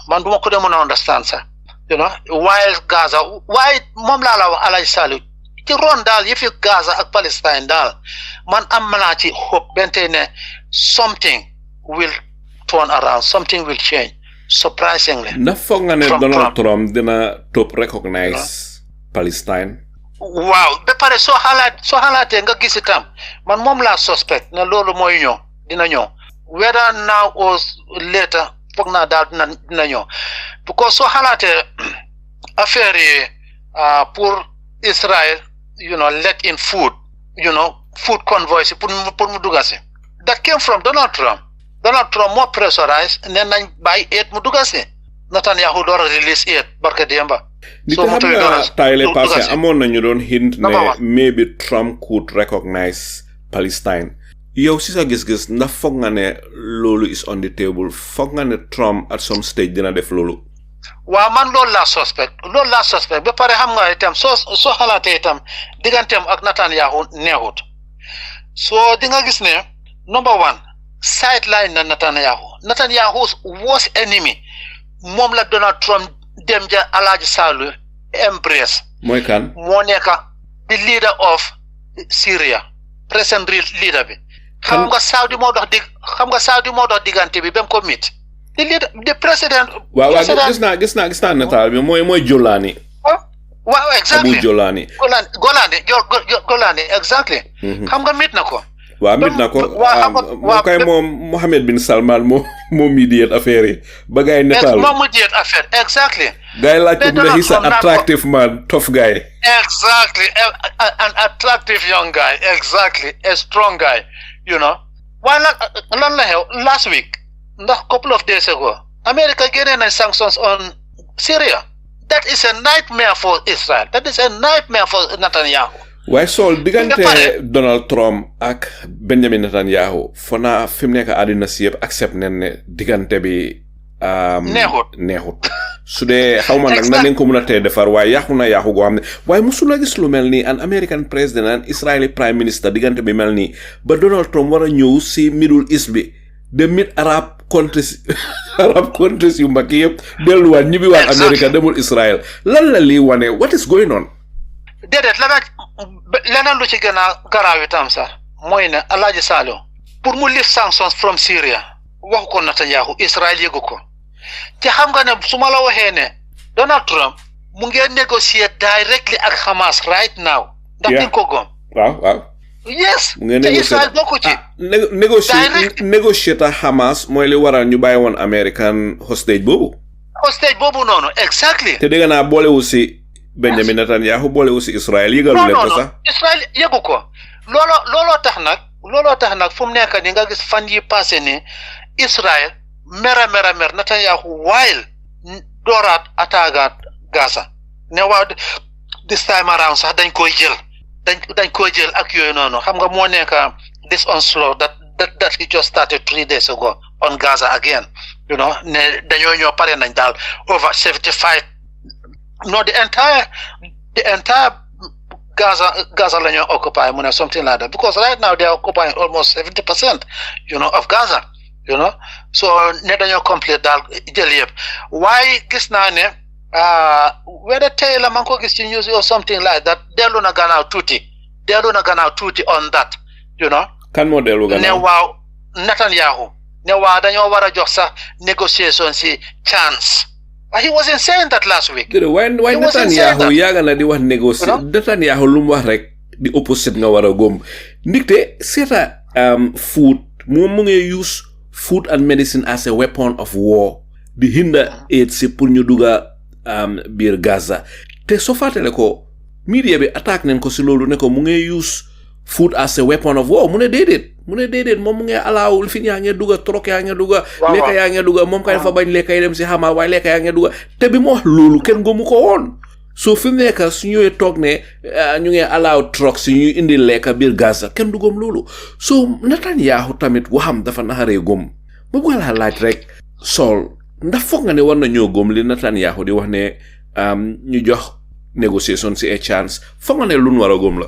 man duma ko de mën a understand sax while Gaza why moom laa la wax Alaaji Saliou ci ron daal yëfi Gaza ak Palestine daal man am naa ci hope bente ne something will turn around something will change surprisingly. na foog nga ne Donald Trump dina top recognize Palestine. waaw ba pare soo xalaatee nga gis itam man moom laa suspect ne loolu mooy ñëw dina ñëw whether now or later foog naa daal dina ñëw because soo xalaatee affaire yi pour Israel let in food food convoys pour mu dugga si that came from Donald Trump moo pressurized ne nañ bàyyi aid mu dugga si Netanyahu door a release aid barke Demba. So xam nga tayle passé amoon nañu doon hint ne maybe Trump could recognize Palestine yow si sa gis-gis ndax foog nga ne loolu is on the table foog nga ne Trump at some stage dina def loolu. waaw man loolu laa suspect ba pare xam nga itam soo xalaatee itam digganteem ak Netanyahu neexut so di nga gis ne number one sideline na Netanyahu's worst enemy moom la Donald Trump dem ja Alaaji Saliou embrace mooy kan moo nekk the leader of Syria present leader bi xam nga Saudi moo dox diggante bi ba mu ko mit the president waaw gis naa nataal bi mooy Jolani waaw exactly Abu Jolani Golani exactly xam nga mit na ko waaw mit na ko moo kay moom Mohammed bin Salman moo mediate affaire yi ba gaay nataal moo mediate affaire exactly guy laaj ko mu ne he's an attractive man tough guy exactly an attractive young guy exactly a strong guy waaye lan la xew last week ndax couple of days ago America génnee nañ sanctions on Syria That is a nightmare for Israel. That is a nightmare for Netanyahu. waaye Saul diggante Donald Trump ak Benjamin Netanyahu fona fi mu nekk àddina si yëpp accept nañ ne diggante bi neexut su dee xaw ma nag na leen ko mën a tee defar waaye yàqu na yàqu goo xam ne waaye musula gis lu mel nii an American president an Israeli prime minister diggante bi mel nii ba Donald Trump war a ñëw si Middle East bi de mit Arab countries yu mag yëpp delluwaat ñibbiwaat America demul Israel lan la lii wane what is going on. déedéet leneen lu ci gën a garaaw itam sax mooy ne Alaaji Saliou pour mu lift sanctions from Syria waxu ko Netanyahu Israel yëgu ko te xam nga ne su ma la waxee ne Donald Trump mu ngi négocier directly ak Hamas right now. ndax di ko gom. waaw. yes te Israel bokku ci. négocier ta Hamas mooy li waral ñu bàyyi woon American hostage boobu noonu exactly. te dégg naa boolewu si Benjamin Netanyahu boolewu si Israel yëgalu leen ko sax. Israel yëgu ko looloo tax nag fu mu nekk ni nga gis fan yi passé ni Israel mer Netanyahu while dooraat attaquaat Gaza ne waaw this time around sax dañ koy jël ak yooyu noonu xam nga moo nekk this onslaught that he just started 3 days ago on Gaza again ne dañoo ñoo pare nañ daal over 75 no the entire Gaza la ñoo occupy mu ne something like that because right now they are occupying almost 70% of Gaza so ne dañoo complete daal jël yëpp waaye gis naa ne whether tey la man ko gis ci news or something like that dellu na gannaaw tuuti on that kan moo dellu gannaaw ne waaw Netanyahu ne waaw dañoo war a jox sax negotiation si chance. He wasn't saying that last week. Why Netanyahu yaaga na di wax négocier Netanyahu lu mu wax rek di opposite nga war a góom ndigte seeta food moom mu ngi use food and medicine as a weapon of war di hinder aid si pour ñu dugga biir Gaza te soo fàttale ko media bi attaque nañ ko si loolu ne ko mu ngi use food as a weapon of war mu ne déedéet moom mu ngi alaaw fi yaa ngi dugga troc yaa ngi dugga lekka yaa ngi dugga moom kay dafa bañ lekka yi dem si Hamas waaye lekka yaa ngi dugga te bi mu wax loolu kenn gomu ko woon soo fi mu nekk su ñëwee toog ne ñu ngi alaaw troc si ñuy indi lekka biir Gaza kenn du gom loolu soo Netanyahu tamit waxam dafa naxaree gom ma bëgg laa laaj rek Saul ndax foog nga ne war na ñoo gom li Netanyahu di wax ne ñu jox négociation si a chance foog nga ne lu nu war a gom la.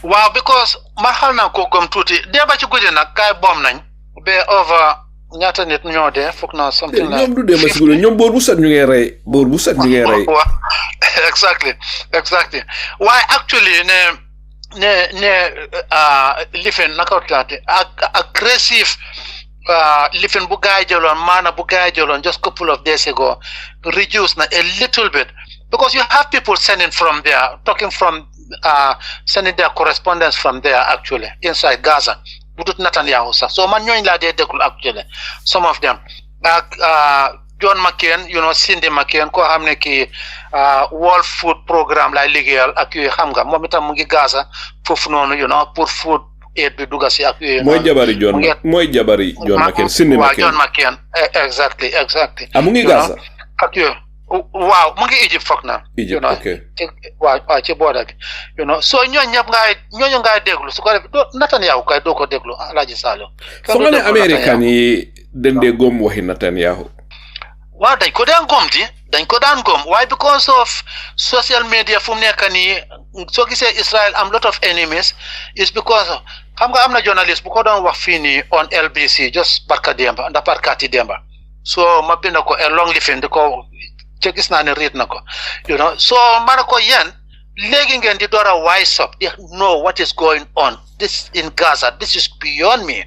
waaw because ma xal naa ko gom tuuti déeba ci guddi nag kaay boom nañ ba over ñaata nit ñoo dee foog naa something like ñoom du dee ma ci guddi ñoom boor bu set ñu ngay rey waaw exactly waaye actually ne lifin naka taate aggressive lifin bu gaay jëloon just couple of days ago reduce na a little bit because you have people sending from there talking from sending their correspondence from there actually inside Gaza budut Netanyahu sax so man ñooñ laa dee déglu actually some of them John McCain Cindy McCain koo xam ne kii World Food Programme lay liggéeyal ak yooyu xam nga moom itam mu ngi Gaza foofu noonu pour food aid bi dugga si ak yooyu mooy jabari John McCain Cindy McCain John McCain exactly mu ngi Gaza ak yooyu waaw mu ngi Egypt foog na okay waaw ci border bi so ñooñu ñëpp ñooñu ngay déglu su ko def Netanyahu kay doo ko déglu Alaaji Saliou foog nga ne Américain yi dañ dee góom waxi Netanyahu waaw dañ ko daan góom waaye because of social media fu mu nekk nii soo gisee Israel am lot of enemies is because xam nga am na journaliste bu ko doon wax fii nii on LBC just barkaati demba so ma bind ko a long lifin di ko te gis naa ne read na ko so ma ne ko yéen léegi ngeen di door a wise up know what is going on this in Gaza this is beyond me.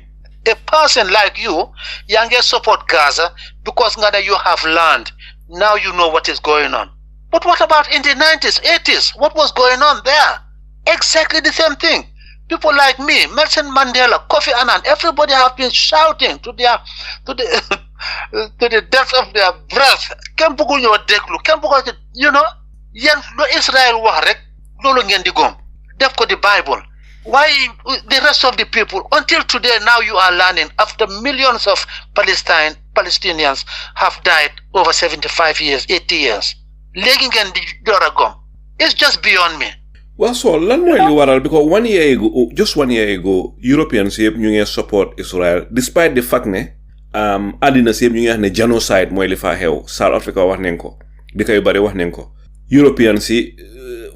A person like you support Gaza because you have land. Now you know what is going on. But what about in the 90s, 80s? What was going on there? Exactly the same thing. People like me, Nelson Mandela, Kofi Annan, everybody have been shouting to the depth of their breath. Israel wax rek lolu ngeen di gom. Def ko the Bible. Why the rest of the people, until today, now you are learning, after millions of Palestinians have died over 75 years, 80 years. léegi ngeen di door a gom. It's just beyond me. Well, so lan mooy li waral because 1 year ago, just 1 year ago, Europeans yëpp ñu ngi support Israel despite the fact ne àddina si yëpp ñu ngi wax ne genocide mooy li fa xew. South Africa wax nañ ko dëkk yu bari wax nañ ko. Europeans si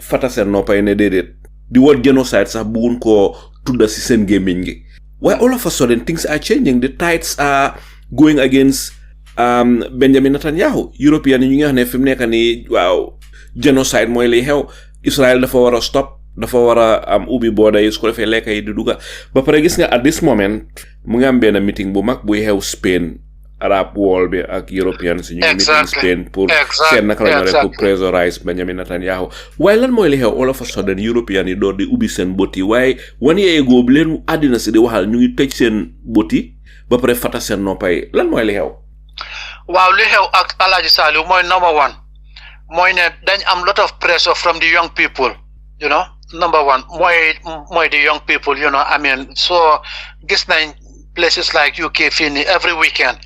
fata seen noppay ne déedéet di word genocide sax bëgguñ koo tudda si seen gémmiñ gi. Why all of a sudden things are changing? The tides are going against Benjamin Netanyahu. European yi ñu ngi wax ne fi mu nekk nii waaw genocide mooy li xew. Israel dafa war a stop dafa war a ubbi border yi su ko defee lekk yi di dugga ba pare gis nga at this moment mu ngi am benn meeting bu mag buy xew Spain Arab world bi ak Europeans ñu ngi meeting Spain pour seet naka la ñu rek pour pressurize Benjamin Netanyahu waaye lan mooy li xew all of a sudden European yi door di ubbi seen bët yi waaye 1 year ago bi leen àddina si di waxal ñu ngi tëj seen bët yi ba pare fata seen noppay lan mooy li xew. waaw li xew ak Alhaji Saliu mooy number one. mooy ne dañ am lot of pressure from the young people, you know. Number one, mooy the young people, you know. I mean, so gis nañ places like UK fii every weekend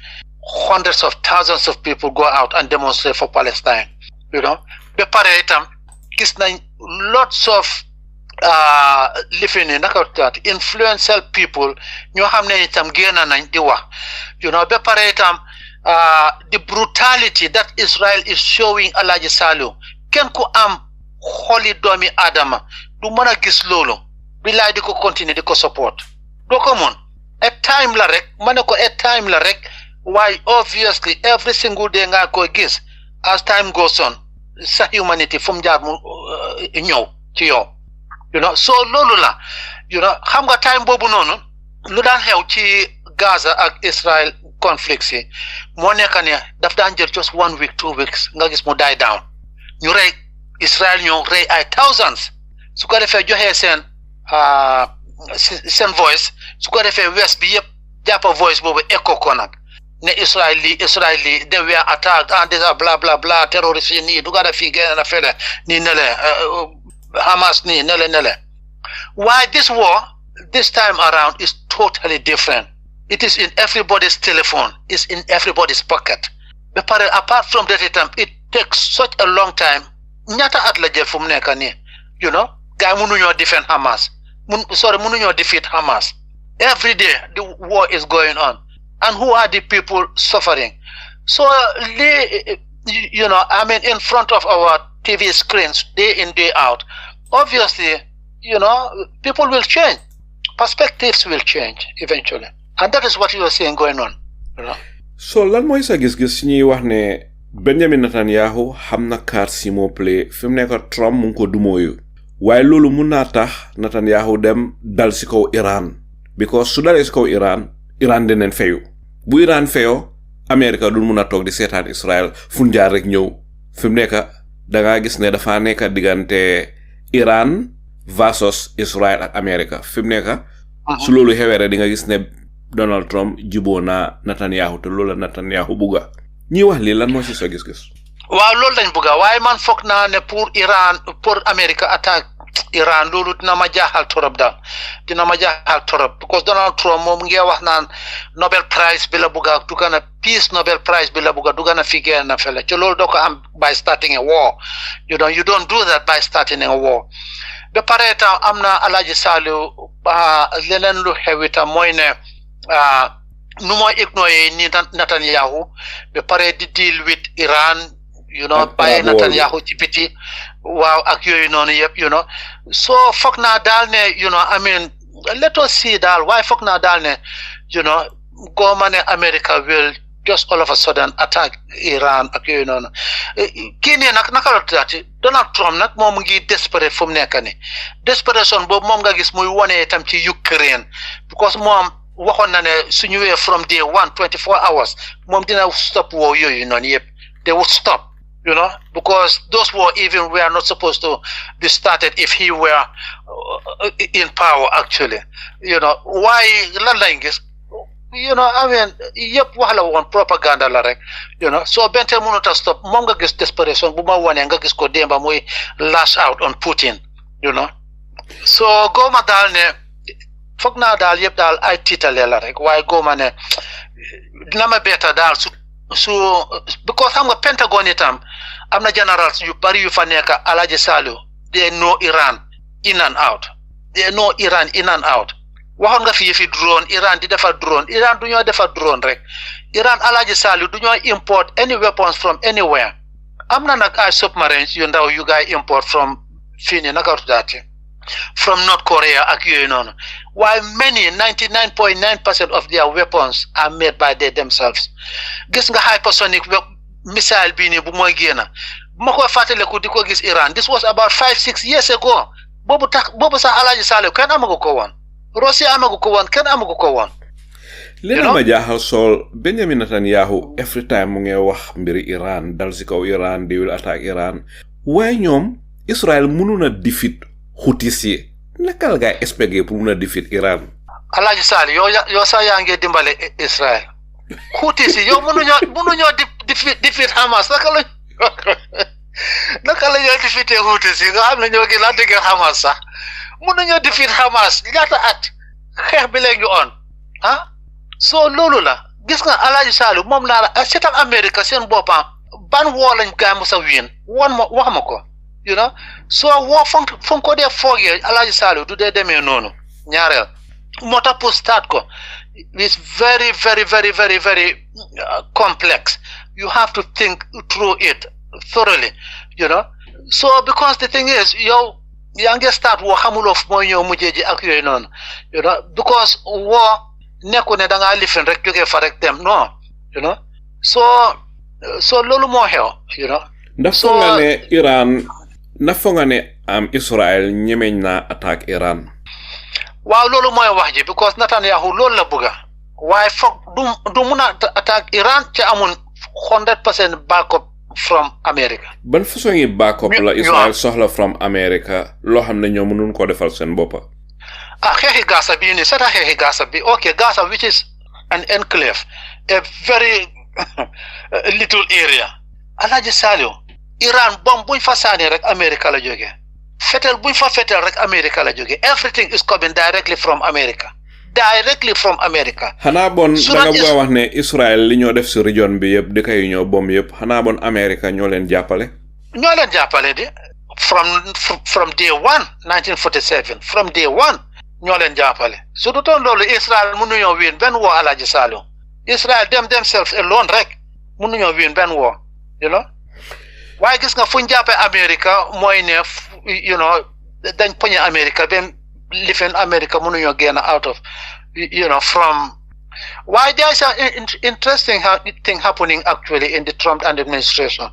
hundreds of thousands of people go out and demonstrate for Palestine, you know. Ba pare itam gis nañ lots of influential people ñoo xam ne itam génn nañ di wax, you know. Ba pare itam the brutality that Israel is showing Alhaji Saliu ken ku am xoli doomi Adama du mën a gis loolu billaay di ko continue di ko support doo ko mun a time la rek ma ne ko a time la rek waaye obviously every single day nga ko gis as time goes on sa humanity fu mu jaar mu ñëw ci yow, you know. So loolu la, you know, xam nga time boobu noonu lu daan xew ci Gaza ak Israel conflicts yi moo nekk ne daf daan jël just 1 week 2 weeks nga gis mu die down ñu rey Israel ñu rey ay thousands su ko defee joxee seen voice su ko defee west bi yëpp jàppa voice boobu echo ko nag ne Israel lii they were attacked and this bla bla bla terrorist yi nii dugga da fii génn na fele nii nele Hamas nii nele why this war this time around is totally different. It is in everybody's telephone. It's in everybody's pocket. But apart from that, it takes such a long time. Nyata at la jël fu mu nekk nii, you know. Guy mënuñoo defend Hamas. Mënuñoo defeat Hamas. Every day the war is going on, and who are the people suffering? So you know, I mean, in front of our TV screens, day in day out. Obviously, you know, people will change. Perspectives will change eventually. And that is what you are seeing going on, you know. So lan mooy sa gis-gis ñuy wax ne Benjamin Netanyahu xam na carte si moo play fi mu nekk Trump mu ngi ko dumóoyu waaye loolu mun naa tax Netanyahu dem dal si kaw Iran because su dalee si kaw Iran dinañ feyu bu Iran feyoo America du mun a toog di seetaan Israel fu jaar rek ñëw fi mu nekk dangaa gis ne dafa nekk diggante Iran versus Israel ak America fi mu nekk su loolu xewee rek di nga gis ne Donald Trump juboo na Netanyahu te loolu la Netanyahu bugga ñi wax lii lan moo si sa gis-gis. waaw loolu lañ bugga waaye man foog naa ne pour America attaque Iran loolu dina ma jaaxal torop daal dina ma jaaxal torop because Donald Trump moom ngi wax naan Nobel Prize bi la bugga dugga na Peace Nobel Prize bi la bugga dugga na fi génn na fele ci loolu doo ko am by starting a war, you don't do that by starting a war. ba pare tam am na Alhaji Saliu leneen lu xewita mooy ne nu mooy ignorer ni Netanyahu ba pare di deal with Iran, you know, bàyyi Netanyahu ci biti waaw ak yooyu noonu yëpp, you know. So foog naa daal ne, you know, I mean, let us see daal waaye foog naa daal ne, you know, government America will just all of a sudden attack Iran ak yooyu noonu kii nii nag naka la tuddaati Donald Trump nag moom ngi desperate fu mu nekk nii desperation boobu moom nga gis muy wone itam ci Ukraine because moom waxoon na ne su ñëwee from day 24 hours moom dina stop war yooyu noonu yëpp they would stop, you know, because those war even were not supposed to be started if he were in power actually, you know. Why lan lañ gis, you know, I mean, yëpp wax la woon propaganda la rek, you know. So bente mënut a stop moom nga gis desperation bu ma wone nga gis ko démba muy lash out on Putin, you know. So góoma daal ne foog naa daal yëpp daal ay tiitale la rek waaye góoma ne dina ma beeta daal su So because xam nga Pentagon itam am na generals yu bari yu fa nekk Alhaji Saleh they know Iran in and out waxoon nga fi yëfi drone Iran di defar drone Iran du ñoo defar drone rek Iran Alhaji Saleh du ñoo import any weapons from anywhere am na nag ay submarines yu ndaw yu gaay import from fii nii naka tuddaati from North Korea ak yooyu noonu while many 99.9% of their weapons are made by they themselves gis nga hypersonic missile bii nii bu mooy génn bu ma koy fàttaliku di ko gis Iran this was about 5-6 years ago boobu sax Alhaji Saleh kenn amagu ko woon Russia amagu ko woon kenn amagu ko woon li ma jaaxal Saul Benjamin Netanyahu every time mu ngi wax mbiri Iran dal si kaw Iran di will attack Iran waaye ñoom Israel mënu na defeat Houthis yi naka la ngay expecté pour mun a defeat Iran Alhaji Saleh yow sax yaa ngi dimbale Israel Houthis yi yow mënuñoo defeat Hamas naka la ñoo defeatee Houthis yi nga xam ne ñoo gën a dëgg Hamas sax mënuñoo defeat Hamas ñaata at xeex bi léegi on so loolu la gis nga Alhaji Saleh moom laa la seetal Amérique seen boppam ban woo lañ gaay mu sa wiin wax ma ko you know so woo fon ko dee foogee Alhaji Saleh du dee demee noonu ñaareel moo tax pour start ko it's very very very very very complex you have to think through it thoroughly you know so because the thing is yow yaa ngi start woo xamuloo mooy ñëw mujjee ji ak yooyu noonu you know because woo nekku ne da ngaa lifin rek jógee fa rek dem non you know so loolu moo xew you know ndax foog nga ne Iran ndax foog nga ne Israel ñemeñ na attaque Iran waaw loolu mooy wax ji because Netanyahu loolu la bëgga waaye foog du mun a attaque Iran ci amul 100% backup from America ban façon yi backup la Israel soxla from America loo xam ne ñoom mënuñ ko defal seen boppa xeexi Gaza bi ni seta xeexi Gaza bi okay Gaza which is an enclave a very little area Alhaji Saleh Iran bom buñ fa saani rek America la jógee fetel buñ fa fetel rek America la jógee everything is coming directly from America xanaa bon da nga bëgg a wax ne Israel li ñoo def si région bi yëpp dëkk yi ñoo bom yëpp xanaa bon America ñoo leen jàppale di from day one 1947 from day one ñoo leen jàppale su du toon loolu Israel mënuñoo win benn woo Alhaji Saleh Israel themselves alone rek mënuñoo win benn woo you know waaye gis nga fuñ jàppee America mooy ne you know dañ poñe America ben lifin America mënuñoo génn out of you know from why there is an interesting thing happening actually in the Trump administration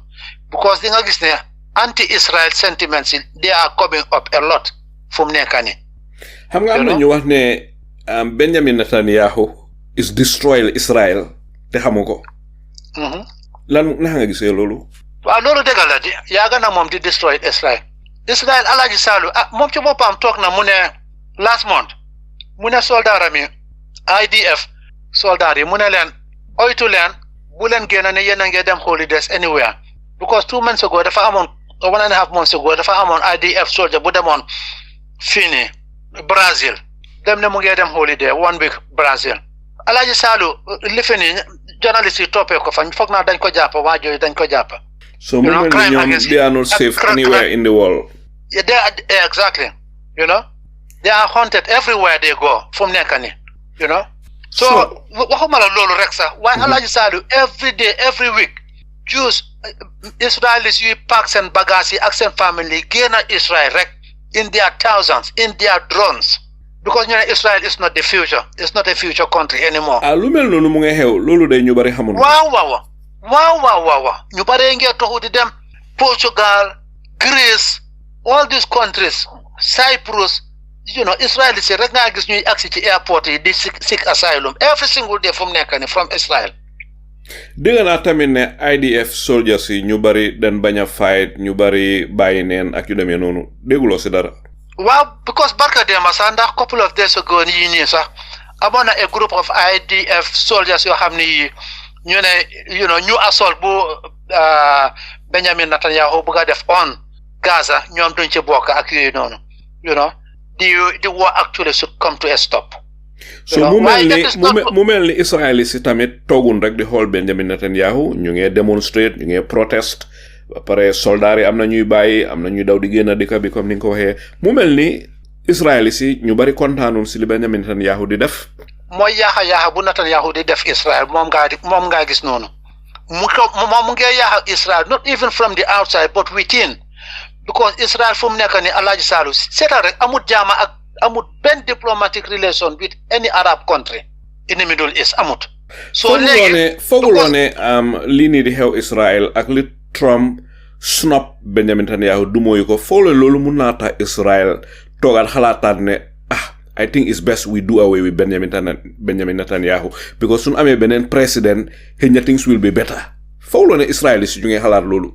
because di nga gis ne anti-Israel sentiments they are coming up a lot fu mu nekk nii xam nga am na ñu wax ne Benjamin Netanyahu is destroying Israel te xamu ko lan naka nga gisee loolu waaw loolu dëgg la di yaaga na moom di destroy Israel Alhaji Saleh moom ci boppam toog na mu ne last month mu ne soldat mi IDF soldat yi mu ne leen oytu leen bu leen génn ne yéen a ngi dem holidays anywhere because 2 months ago dafa amoon 1.5 months ago dafa amoon IDF soldier bu demoon fii nii Brazil dem ne mu ngi dem holiday 1 week Brazil Alhaji Saleh lifi ni journalist yi toppee ko fa foog naa dañ ko jàpp waa jooju dañ ko jàpp so mu mel ni ñoom they are not safe anywhere in the world exactly you know they are haunted everywhere they go fu mu nekk ni you know so waxuma la loolu rek sax waaye Alhaji Saleh every day every week Jews Israelis yuy pack seen bagages yi ak seen family génn Israel rek in their thousands in their drones because ñu ne Israel is not the future it's not a future country anymore lu mel noonu mu ngi xew loolu day ñu bari xamul waaw ñu bari ngee toxu di dem Portugal Greece all these countries Cyprus you know Israel is rek nga gis ñuy agsi ci airport yi di seek asylum every single day fu mu nekk ni from Israel dégg naa tamit ne IDF soldiers yi ñu bari dañ bañ a fight ñu bari bàyyi neen ak yu demee noonu dégguloo si dara waaw because barka dema sax ndax couple of days ago yi nii sax amoon na a group of IDF soldiers yoo xam ni ñu ne you know ñu assault bu Benjamin Netanyahu bëgg a def on Gaza ñoom duñ ci bokk ak yooyu noonu you know the war actually should come to a stop so mu mel ni Israel si tamit toogun rek di xool Benjamin Netanyahu ñu ngi demonstrate ñu ngi protest ba pare soldats yi am na ñuy bàyyi am na ñuy daw di génn dëkk bi comme ni nga ko waxee mu mel ni Israel si ñu bari kontaanul si li Benjamin Netanyahu di def. mooy yaaxa bu Netanyahu di def Israel moom ngaa gis noonu mu ngi yaaxa Israel not even from the outside but within because Israel fu mu nekk ni Alhaji Salou seetal rek amut jaama ak amut benn diplomatic relation with any Arab country in the Middle East amut. so léegi fooguloo ne lii nii di xew Israel ak li Trump snob Benjamin Netanyahu du mooy ko foole loolu mun naa tax Israel toogaat xalaataat ne I think it's best we do away with Benjamin Netanyahu because suñu amee beneen président things will be better fooguloo ne Israel si ñu ngi xalaat loolu.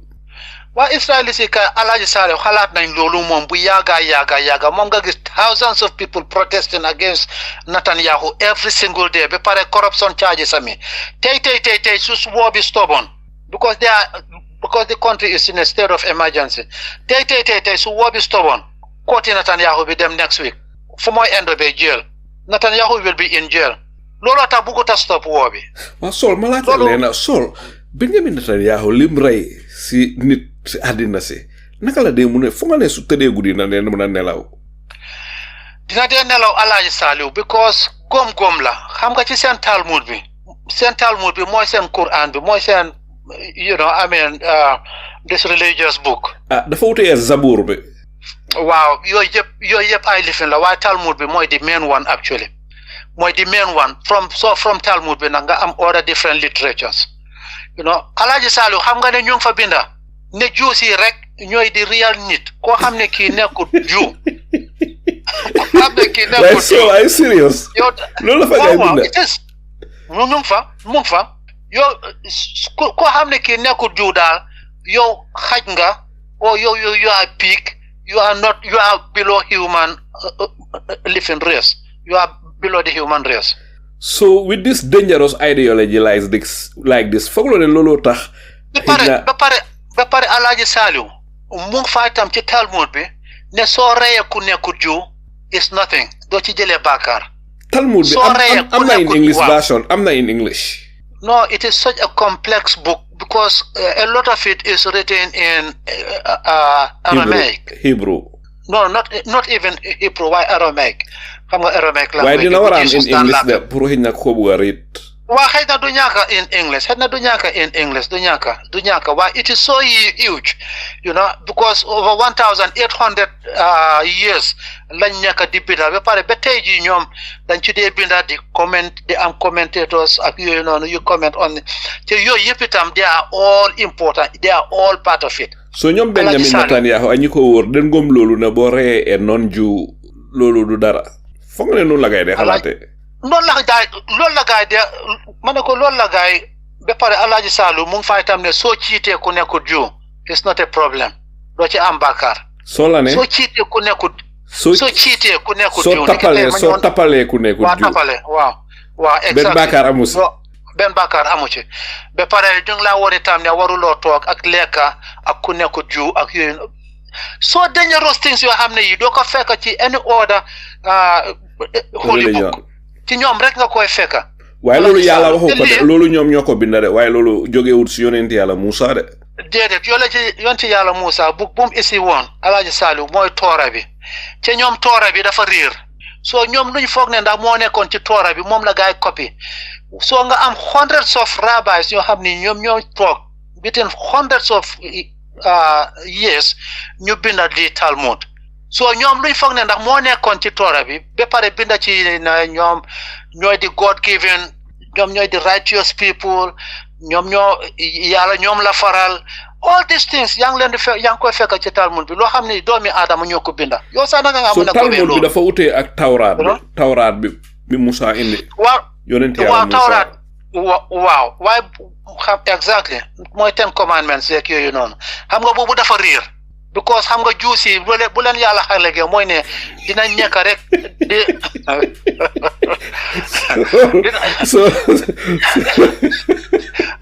waa Israel si ka Alhaji Saleh xalaat nañ loolu moom bu yàgga moom nga gis thousands of people protesting against Netanyahu every single day ba pare corruption charges ami tey su war bi stubborn because the country is in a state of emergency tey su war bi stubborn kooti Netanyahu bi dem next week fu mooy end be jail Netanyahu will be in jail loolu tax bëggut a stop war bi. waaw Sol ma laajte leen Sol Benjamin Netanyahu lim rey si nit si àddina si naka la dee mu ne fu nga ne su tëddee guddi na ne mën a nelaw. dina dee nelaw Alhaji Salou because góom la xam nga ci seen Talmud bi mooy seen Quran bi mooy seen this religious book. dafa wutee Zabur bi. waaw yooyu yëpp ay lifin la waaye Talmud bi mooy the main one actually mooy the main one from Talmud bi nag nga am other different literatures Alhaji Salou xam nga ne ñu ngi fa binda ne juus yi rek ñooy di real nit koo xam ne kii nekkut juu koo xam ne kii nekkut juu ay serious loolu la fa ngay binda mu ngi fa yow koo xam ne kii nekkut juu daal yow xaj nga yow you are pig you are below human living race you are below the human race. So with this dangerous ideology like this fooguloo ne looloo tax. ba pare Alhaji Salou mu ngi fay tam ci Talmud bi ne soo reyee ku nekkut Jew is nothing doo ci jëlee bàkkaar. Talmud bi am na in English version am na in English. No, it is such a complex book because a lot of it is written in Aramaic. Hebrew. No, not even Hebrew. Why Aramaic? Xam nga Aramaic language. Why dina war a am in English de pour xëy na ko bëgg a read. Waa xëy na du ñàkk in English du ñàkk waaye it is so huge because over 1,800 years lañ nekk di binda ba pare ba tey jii ñoom dañ ci dee binda di am commentators ak yooyu noonu yu comment on te yooyu yëpp itam they are all important they are all part of it. So ñoom Benjamin Netanyahu ak ñi ko wóor den gom loolu ne boo reyee non ju loolu du dara foog ne noonu la ngay dee xalaate. loolu la gaay de ma ne ko loolu la gaay ba pare Alhaji Salou mu ngi fay tam ne soo ciitee ku nekkut Jew it's not a problem doo ci am bàkkaar. soo la ne soo ciitee ku nekkut. soo tapalee ku nekkut Jew. waaw tapale waaw exactement benn bàkkaar amu ci ba pare ñu ngi laa war itam ne waruloo toog ak lekka ak ku nekkut Jew ak yooyu soo dangerous things yoo xam ne yi doo ko fekk ci any other holy book. ci ñoom rek nga koy fekka. waaye loolu yàlla waxu ko de loolu ñoom ñoo ko binda de waaye loolu jógewul si yonent yàlla Muusa de. déedéet yonent yàlla Muusa bu mu isi woon Alhaji Salou mooy toora bi te ñoom toora bi dafa riir soo ñoom luñ foog ne ndax moo nekkoon ci toora bi moom la gaay copy soo nga am hundreds of rabbis yoo xam ni ñoom ñoo toog within hundreds of years ñu binda di Talmud so ñoom luñ foog ne ndax moo nekkoon ci toora bi ba pare binda ci na ñoom ñooy di God given ñoom ñooy di righteous people ñoom yàlla ñoom la faral all these things yaa ngi koy fekk ci Talmud bi loo xam ne doomi aadama ñoo ko binda yow sax nanga nga mën a ko Talmud bi dafa utee ak tawraat bi Musa indi yonent yàlla Musa waaw waaye xam exactly mooy 10 commandments yeeg yooyu noonu xam nga boobu dafa riir because xam nga juus yi bu leen yàlla xalegee mooy ne dinañ nekk rek di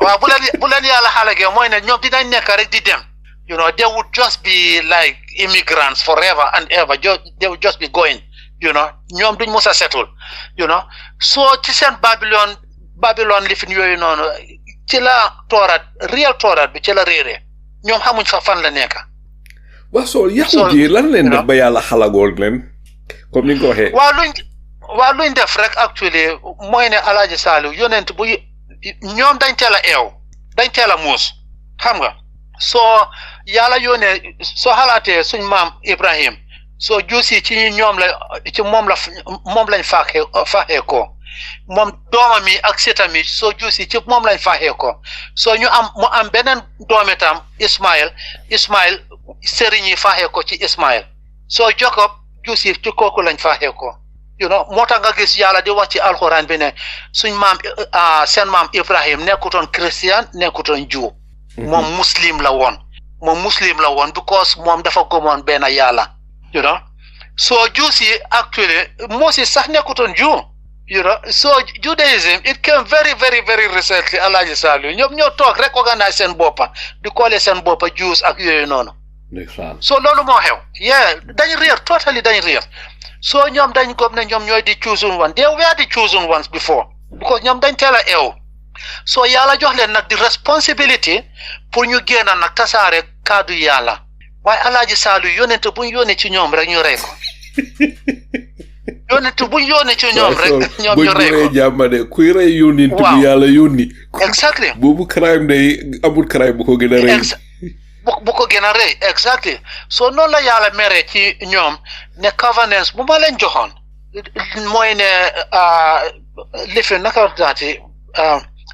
waaw bu leen yàlla xalegee mooy ne ñoom dinañ nekk rek di dem they would just be like immigrants forever and ever they would just be going you know ñoom duñ mos a setul you know so ci seen Babylon lifin yooyu noonu ci la real tooraat bi ci la réeree ñoom xamuñ fa fan la nekk. waa Saul yahud yi lan leen def ba yàlla xalagool leen comme ni nga ko waxee. waa luñ def rek actually mooy ne Alaaji Saliou yonent bu ñoom dañ teel a eew dañ teel a muus xam nga soo yàlla yónnee soo xalaatee suñ maam Ibrahim soo juusi ci ñoom la ci moom lañ faaxee ko moom doomam yi ak setam yi soo juusi ci moom lañ faaxee ko soo mu am beneen doomitam Ismaël sëriñ yi faaxee ko ci Ismaël soo Jacob juusi ci kooku lañ faaxee ko you know moo tax nga gis yàlla di wax ci alxuraan bi ne suñ maam seen maam Ibrahim nekkutoon chrétien nekkutoon Jew moom muslim la woon because moom dafa gëmoon benn yàlla you know so Jews yi actually Moses sax nekkutoon Jew you know so Judaism it came very very very recently Alaaji Saliou ñoom ñoo toog rek organise seen boppa di coller seen boppa Jews ak yooyu noonu so loolu moo xew dañ réer totally dañ réer so ñoom dañ gëm ne ñoom ñooy di chosen one they were the chosen ones before because ñoom dañ teel a eew so yàlla jox leen nag di responsibility pour ñu génn nag tasaare kaddu yàlla waaye Alaaji Saliou yónent buñ yónnee ci ñoom rek ñu rey ko yónent buñ yónnee ci ñoom rek ñoom ñu rey ko jàmmade kuy rey yónent bu yàlla yónni exactly boobu crime day amul crime bu ko gën a rey bu ko gën a rey exactly so noonu la yàlla mere ci ñoom ne covenants bu ma leen joxoon mooy ne lifi naka daati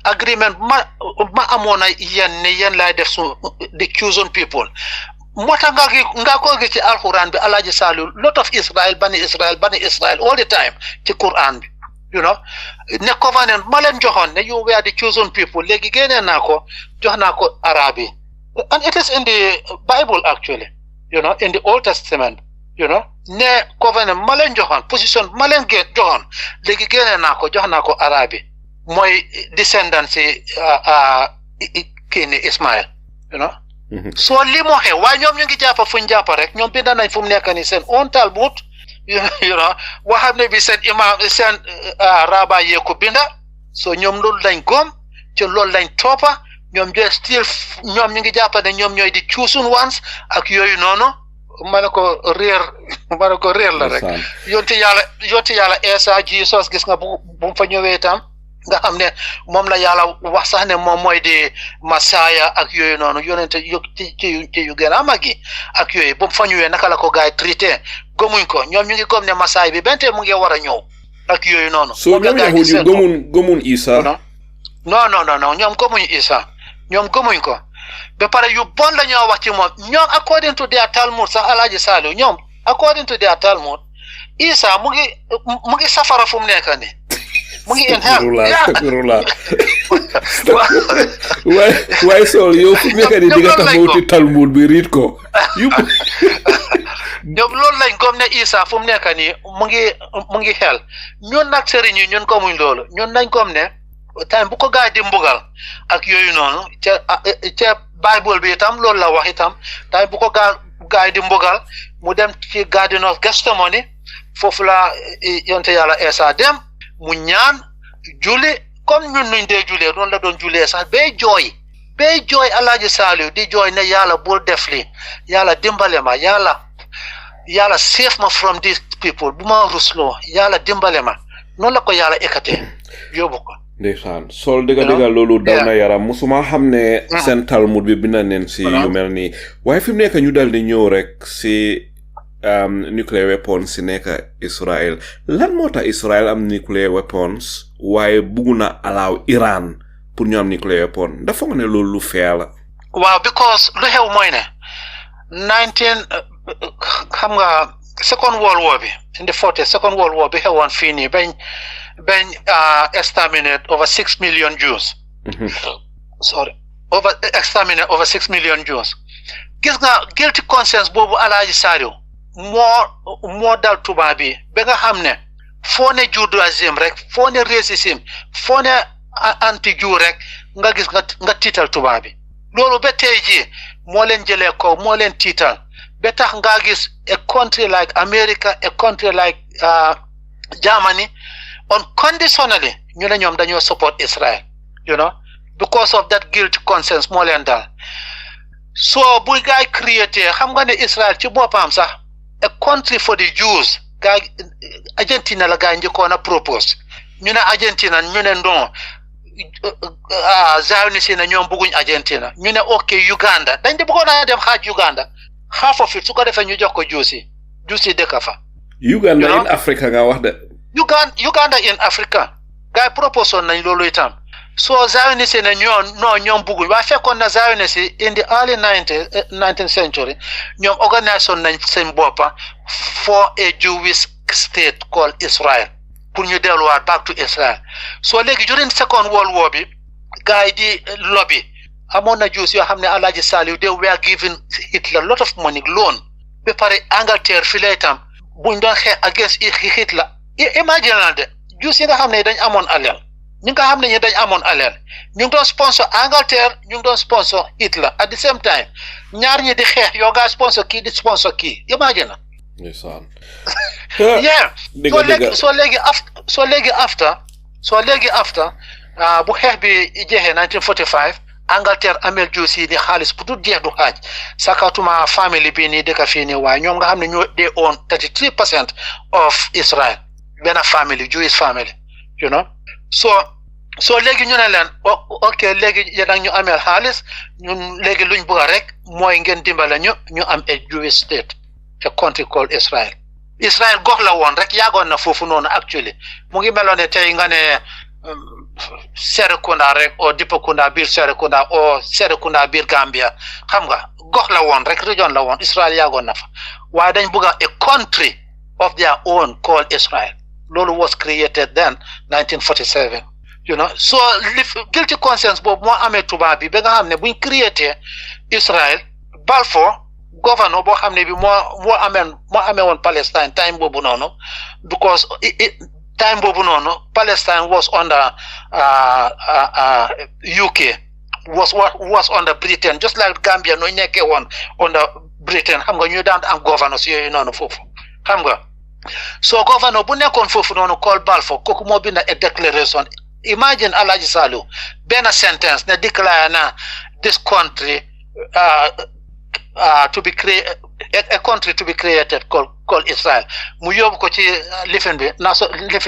agreement ma amoon na yéen laay def su the chosen people moo tax nga ko gis ci alquran bi Alaaji Saliou lot of bani Israel all the time ci Quran bi you know ne covenant ma leen joxoon ne you were the chosen people léegi génnee naa ko jox naa ko arab yi and it is in the Bible actually you know in the Old Testament you know ne covenant ma leen joxoon position ma leen joxoon léegi génnee naa ko jox naa ko arab yi mooy descendant si kii ni Ismaël you know so lii moo xew waaye ñoom ñu ngi jàppa fuñ jàppa rek ñoom bind nañ fu mu nekk ni seen own Talmud you know waxam ne bi seen imam seen raba yee ko binda so ñoom loolu lañ gom ci loolu lañ toppa ñoom ñoom ñu ngi jàppa ne ñoom ñooy di chosen ones ak yooyu noonu ma ne ko réer la rek yonti yàlla Isa Jesus gis nga bu mu fa ñëwee itam nga xam ne moom la yàlla wax sax ne moom mooy di Masaya ak yooyu noonu yonente ci yu gën a mag yi ak yooyu bu mu fa ñëwee naka la ko gaay traité gëmuñ ko ñoom ñu ngi gëm ne Masaya bi bente mu ngi war a ñëw ak yooyu noonu so ñoom yahud yi gëmuñ Isa non ñoom gëmuñ Isa ñoom gëmuñ ko ba pare yu bon la ñoo wax ci moom ñoom according to their Talmud sax Alaaji Saliou ñoom according to their Talmud Isa mu ngi safara fu mu nekk ni mu ngi in hell waaye Saul yow fu nekk ni di nga taxaw ci Talmud bi riit ko ñoom loolu lañ gëm ne Isa fu mu nekk nii mu ngi hell ñun nag sëriñ yi ñun gëmuñ loolu ñun nañ gëm ne time bu ko gaay di mbugal ak yooyu noonu ca Bible bi itam loolu la wax itam time bu ko gaay di mbugal mu dem ci Garden of Gethsemane foofu la yonte yàlla Isa dem mu ñaan julli comme ñun nuñ dee julee noonu la doon julee sax bay jooy Alaaji Saliou di jooy ne yàlla bul def li yàlla dimbale ma yàlla save ma from these people bu ma rusloo yàlla dimbale ma noonu la ko yàlla ekkatee yóbbu ko ndeysaan Saul dëgga loolu daw na yaram musuma xam ne seen Talmud bi bind neen si yu mel nii waaye fi mu nekk ñu dal di ñëw rek si nuclear weapons si nekk Israel lan moo tax Israel am nuclear weapons waaye buggu na allow Iran pour ñu am nuclear weapon dafa nga ne loolu lu fair la waaw because lu xew mooy ne xam nga second world war bi in the 40 second world war bi xewoon fii nii bañ exterminate over 6 million Jews exterminate over 6 million Jews gis nga guilty conscience boobu Alaaji Saliou moo dal tubaab bi ba nga xam ne foo ne judaïsme rek foo ne racisme foo ne anti-Jew rek nga gis nga tiital tubaab bi loolu ba tey jii moo leen jëlee ko moo leen tiital ba tax nga gis a country like America a country like Germany unconditionally ñu ne ñoom dañoo support Israel because of that guilty conscience moo leen dal so bu gaay create xam nga ne Israel ci boppam sax a country for the Jews gaay Argentina la gaay njëkkoon a propose ñu ne Argentina ñu ne non Zionist na ñoom bëgguñ Argentina ñu ne ok Uganda dañ di bëggoon a dem xaaj Uganda half of it su ko defee ñu jox ko Jews yi dëkk fa Uganda in Africa nga wax de Uganda in Africa gaay propose nañ loolu itam so Zionist na ñoom bëgguñ waaye fekkoon na Zionist in the early 19th century ñoom organisation nañ seen boppa for a Jewish state called Israel pour ñu delluwaat back to Israel so léegi during Second World War bi gars yi di lobby amoon na Jews yoo xam ne Alhaji Saliou they were giving Hitler a lot of money loan ba pare Angleterre fi lay tam buñ doon xeex against Hitler imagine na de Jews yi nga xam ne dañ amoon alal ñi nga xam ne dañ amoon alal ñu ngi doon sponsor Angleterre ñu ngi doon sponsor Hitler at the same time ñaar ñi di xeex yoo gaa sponsor kii di sponsor kii imagine na yeah so léegi after bu xeex bi jeexee 1945 Angleterre amel Jews yi ni xaalis bu dul jeex du xaaj sakatuma family bi nii dëkk fii nii waaye ñoom nga xam ne ñoo they own 33% of Israel benn family Jewish family so léegi ñu ne leen ok léegi yéen ñu amel xaalis ñun léegi luñ bëgg rek mooy ngeen dimbale ñu am a Jewish state a country called Israel gox la woon rek yàggoon na foofu noonu actually mu ngi meloon ne tey nga ne Serekunda rek o Dipakunda biir Serekunda o Serekunda biir Gambia xam nga gox la woon rek région la woon Israel yàggoon na fa waaye dañ bëgg a country of their own called Israel loolu was created then 1947 so guilty conscience boobu moo amee tubaab bi ba nga xam ne buñ creaté Israel Balfour governor boo xam ne bi moo amee woon Palestine time boobu noonu because time boobu noonu Palestine was under UK was under Britain just like Gambia no nekkee woon under Britain xam nga ñu daan am governors yooyu noonu foofu xam nga so governor bu nekkoon foofu noonu call Balfour kooku moo bind a declaration imagine Alhaji Saliou benn sentence ne declare na this country to be created a country to be created called Israel mu yóbbu ko ci lifin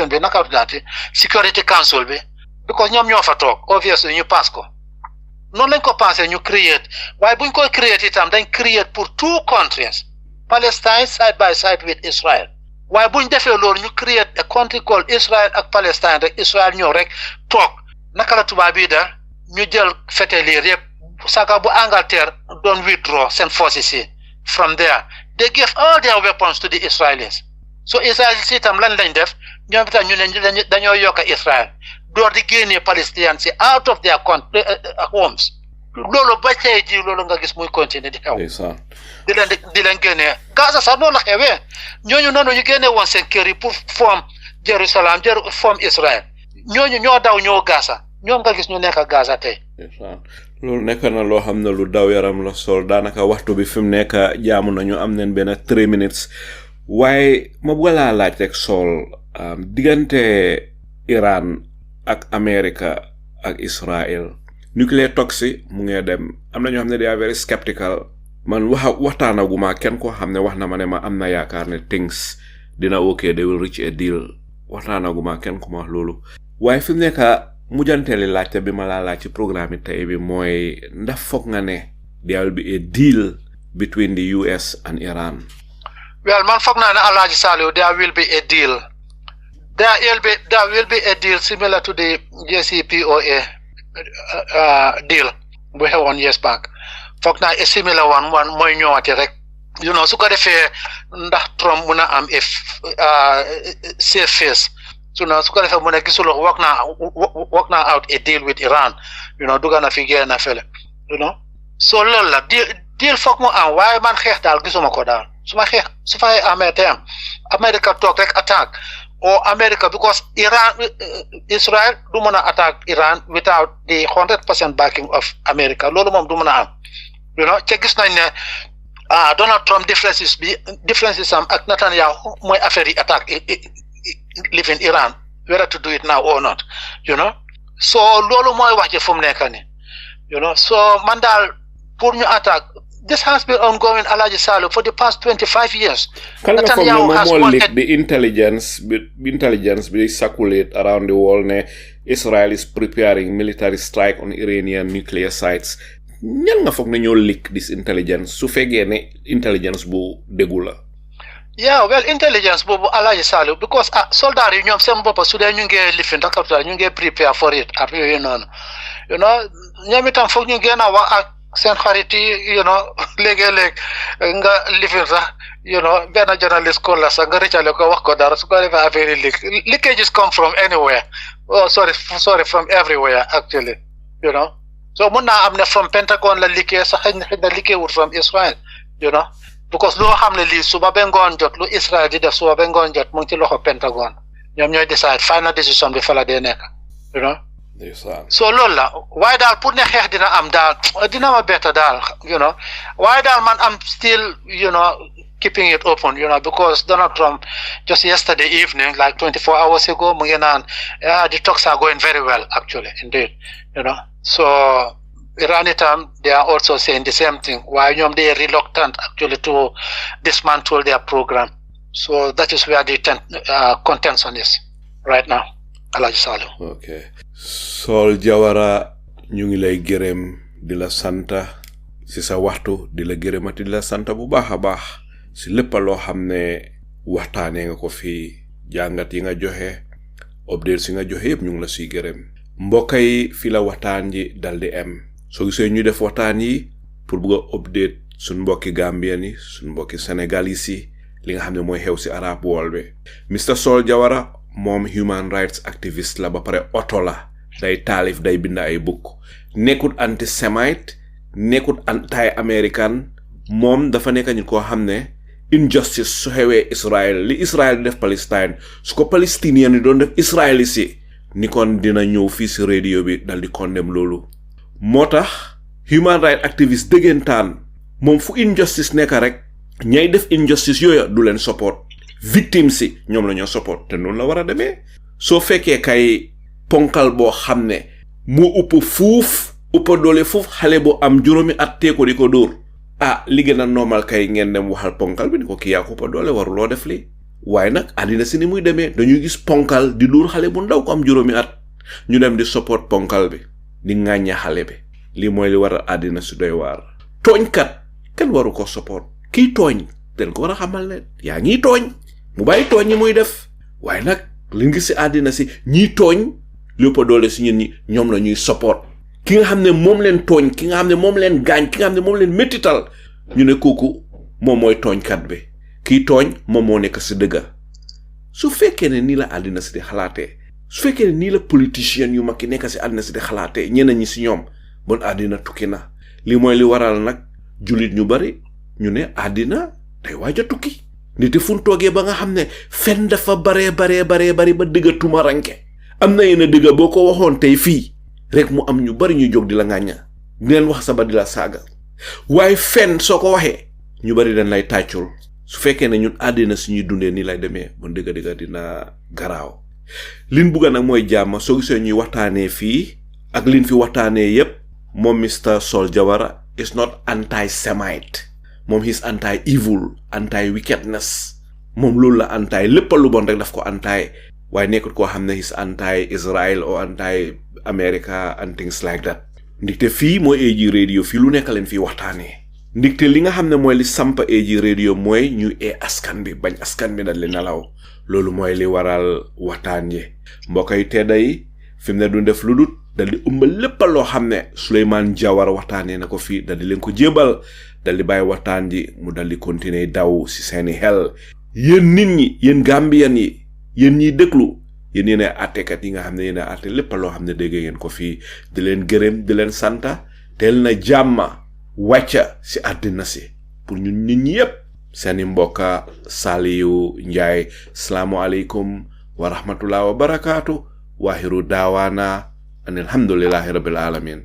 bi naka daati Security Council bi because ñoom ñoo fa toog obviously ñu pass ko noonu lañ ko passé ñu create waaye buñ koy create itam dañ create pour two countries Palestine side by side with Israel waaye buñ defee loolu ñu create a country called Israel ak Palestine rek Israel ñëw rek toog naka la tubaab yi da ñu jël fetelir yëpp saka bu Angleterre doon withdraw seen forces yi from there they gave all their weapons to the Israelis so Israelis itam lan lañ def ñoom itam ñu ne dañoo yokk Israel door di génnee Palestinians si out of their homes loolu ba tey ji loolu nga gis muy continuer di xew di leen génnee Gaza sax noonu la xewee ñooñu noonu ñu génne woon seen kër yi pour form Jerusalem form Israel ñooñu ñoo daw ñoo Gaza ñoom nga gis ñu nekk Gaza tey loolu nekk na loo xam ne lu daw yaram la sol daanaka waxtu bi fi mu nekk jaamu nañu am nañ benn 3 minutes waaye ma bëgg laa laaj rek sol diggante Iran ak America ak Israel nuclear toxic mu ngi dem am na ñoo xam ne they are very skeptical man waxtaanaguma kenn koo xam ne wax na ma ne ma am na yaakaar ne things dina okay they will reach a deal waxtaanaguma kenn ku ma wax loolu waaye fi mu nekk mujjanteeli laajte bi ma laa laaj ci programme tey bi mooy ndax foog nga ne there will be a deal between the US and Iran. Well, man foog naa ne Alhaji Saliou there will be a deal. There will be a deal similar to the JCPOA deal we have 1 years back. Foog naa a similar one mooy ñëwaati rek su ko defee ndax Trump mun a am safe face su ko defee mu ne gisuloo work now out a deal with Iran dugga na fi génn na fële so loolu la deal foog mu am waaye man xeex daal gisuma ko daal su fay amee te am America toog rek attaque or America because Israel du mën a attaque Iran without the 100% backing of America loolu moom du mën a am ca gis nañ ne Donald Trump differences am ak Netanyahu mooy affaire yi attaque live in Iran whether to do it now or not so loolu mooy wax ji fu mu nekk nii so man daal pour ñu attaque this has been ongoing Alhaji Saleh for the past 25 years. Kan nga foog ne moom moo leak the intelligence bi circulate around the world ne Israel is preparing military strike on Iranian nuclear sites. Ñan nga foog ne ñoo leak this intelligence su fekkee ne intelligence bu déggu la. Yeah, well, intelligence boobu Alhaji Saleh because soldat yi ñoom seen bopp su dee ñu ngi lifin capital ñu ngi prepare for it ak yooyu noonu ñoom itam foog ñu gën a wax ak seen xarit yi léegi-léeg nga lifin sax benn journalist ko la sax nga rëccale ko wax ko dara su ko defee affaire yi leakages come from anywhere sorry from everywhere actually so mun naa am ne from Pentagon la liggéey sax xëy na liggéey wut from Israel because loo xam ne lii suba ba ngoon jot lu Israel di def suba ba ngoon jot mu ngi ci loxo Pentagon ñoom ñooy decide final decision bi fa la dee nekk so loolu la waaye daal pour ne xeex dina am daal dina ma bett daal waaye daal man am still keeping it open because Donald Trump just yesterday evening like 24 hours ago mu ngi naan the talks are going very well actually indeed so Iran they are also saying the same thing why they are reluctant actually to dismantle their program so that is where the contention is right now. Alhaji Saleh. Okay. Saul Jawara ñu ngi lay gërëm di la santa si sa waxtu di la gërëmati di la santa bu baax a baax si lépp loo xam ne waxtaanee nga ko fi jàngat yi nga joxe update si nga joxe yëpp ñu ngi la siy gërëm mbokk yi fi la waxtaan ji dal di am soo gisee ñu def waxtaan yi pour bëgg a update suñ mbokki Gambien yi suñ mbokki Sénégalais yi li nga xam ne mooy xew si Arab world bi Mr Saul Jawara moom human rights activist la ba pare oto la day taalif day bind ay book nekkut anti-semite nekkut anti-american moom dafa nekk nit koo xam ne injustice su xewee Israel li Israel def Palestine su ko palestinian yi doon def Israeli si ni kon dina ñëw fii si radio bi dal di condemn loolu moo tax human rights activist dëggantaan moom fu injustice nekk rek ñay def injustice yooya du leen support victimes si ñoom la ñoo support te noonu la war a demee soo fekkee kay ponkal boo xam ne mu uppa doole fuuf xale bu am juróomi at teeko di ko dóor li gën a normal kay ngeen dem waxal ponkal bi ni ko kii yaa ko uppa doole waruloo def li waaye nag àddina si ni muy demee dañuy gis ponkal di dóor xale bu ndaw ko am juróomi at ñu dem di support ponkal bi di ŋàñña xale bi lii mooy li war a àddina si doy waar tooñkat kenn waru ko support kii tooñ den ko war a xamal ne yaa ngi tooñ mu bàyyi tooñ ñi muy def waaye nag li ngi si àddina si ñiy tooñ lépp doole si ñun ñi ñoom la ñuy support ki nga xam ne moom leen tooñ ki nga xam ne moom leen gaañ ki nga xam ne moom leen méttital ñu ne kooku moom mooy tooñkat bi kii tooñ moom moo nekk si dëgga su fekkee ne nii la àddina si di xalaatee su fekkee ne nii la politicien yu mag yi nekk si àddina si di xalaatee ñeneen ñi si ñoom bon àddina tukki na li mooy li waral nag jullit ñu bari ñu ne àddina day waaj a tukki nit fu toogee ba nga xam ne fen dafa bari ba dëgga tumaranke am na yenn dëgga boo ko waxoon tey fii rek mu am ñu bari ñu jóg di la ŋàñña di leen wax sa ba di la saaga waaye fen soo ko waxee ñu bari dañ lay tàccul su fekkee ne ñun àddina suñuy dundee nii lay demee bon dëgga dina garaaw liñ bugga nag mooy jàmm soo gisee ñuy waxtaanee fii ak liñ fi waxtaanee yépp moom Mr Saul Jawara is not anti-semite moom he's anti-evil anti-wickedness moom loolu la anti lépp lu bon rek daf ko anti waaye nekkut koo xam ne he's anti-Israel or anti-America and things like that ndigte fii mooy AG radio fii lu nekk leen fii waxtaanee ndigte li nga xam ne mooy li sampa AG radio mooy ñuy askan bi bañ askan bi dal li nelaw loolu mooy li waral waxtaan yi mbokk yi tedda yi fi mu ne du def lu dut dal di ëmbal lépp loo xam ne Souleymane Jawara waxtaanee na ko fii dal di leen ko jébal dal di bàyyi waxtaan ji mu dal di continuer daw si seeni xel yéen nit ñi yéen Gambian yi yéen ñiy déglu yéen yéen ay àttekat yi nga xam ne yéen a àtte lépp loo xam ne dégg ngeen ko fii di leen gërëm di leen santa teel na jàmma wàcca si àddina si pour ñun nit ñi yépp seeni mbokka Saliou Njaay salaamu aleykum wa rahmatullah wa barakaatu waaxiru daawaana an alhamdulillahi rabbil alamin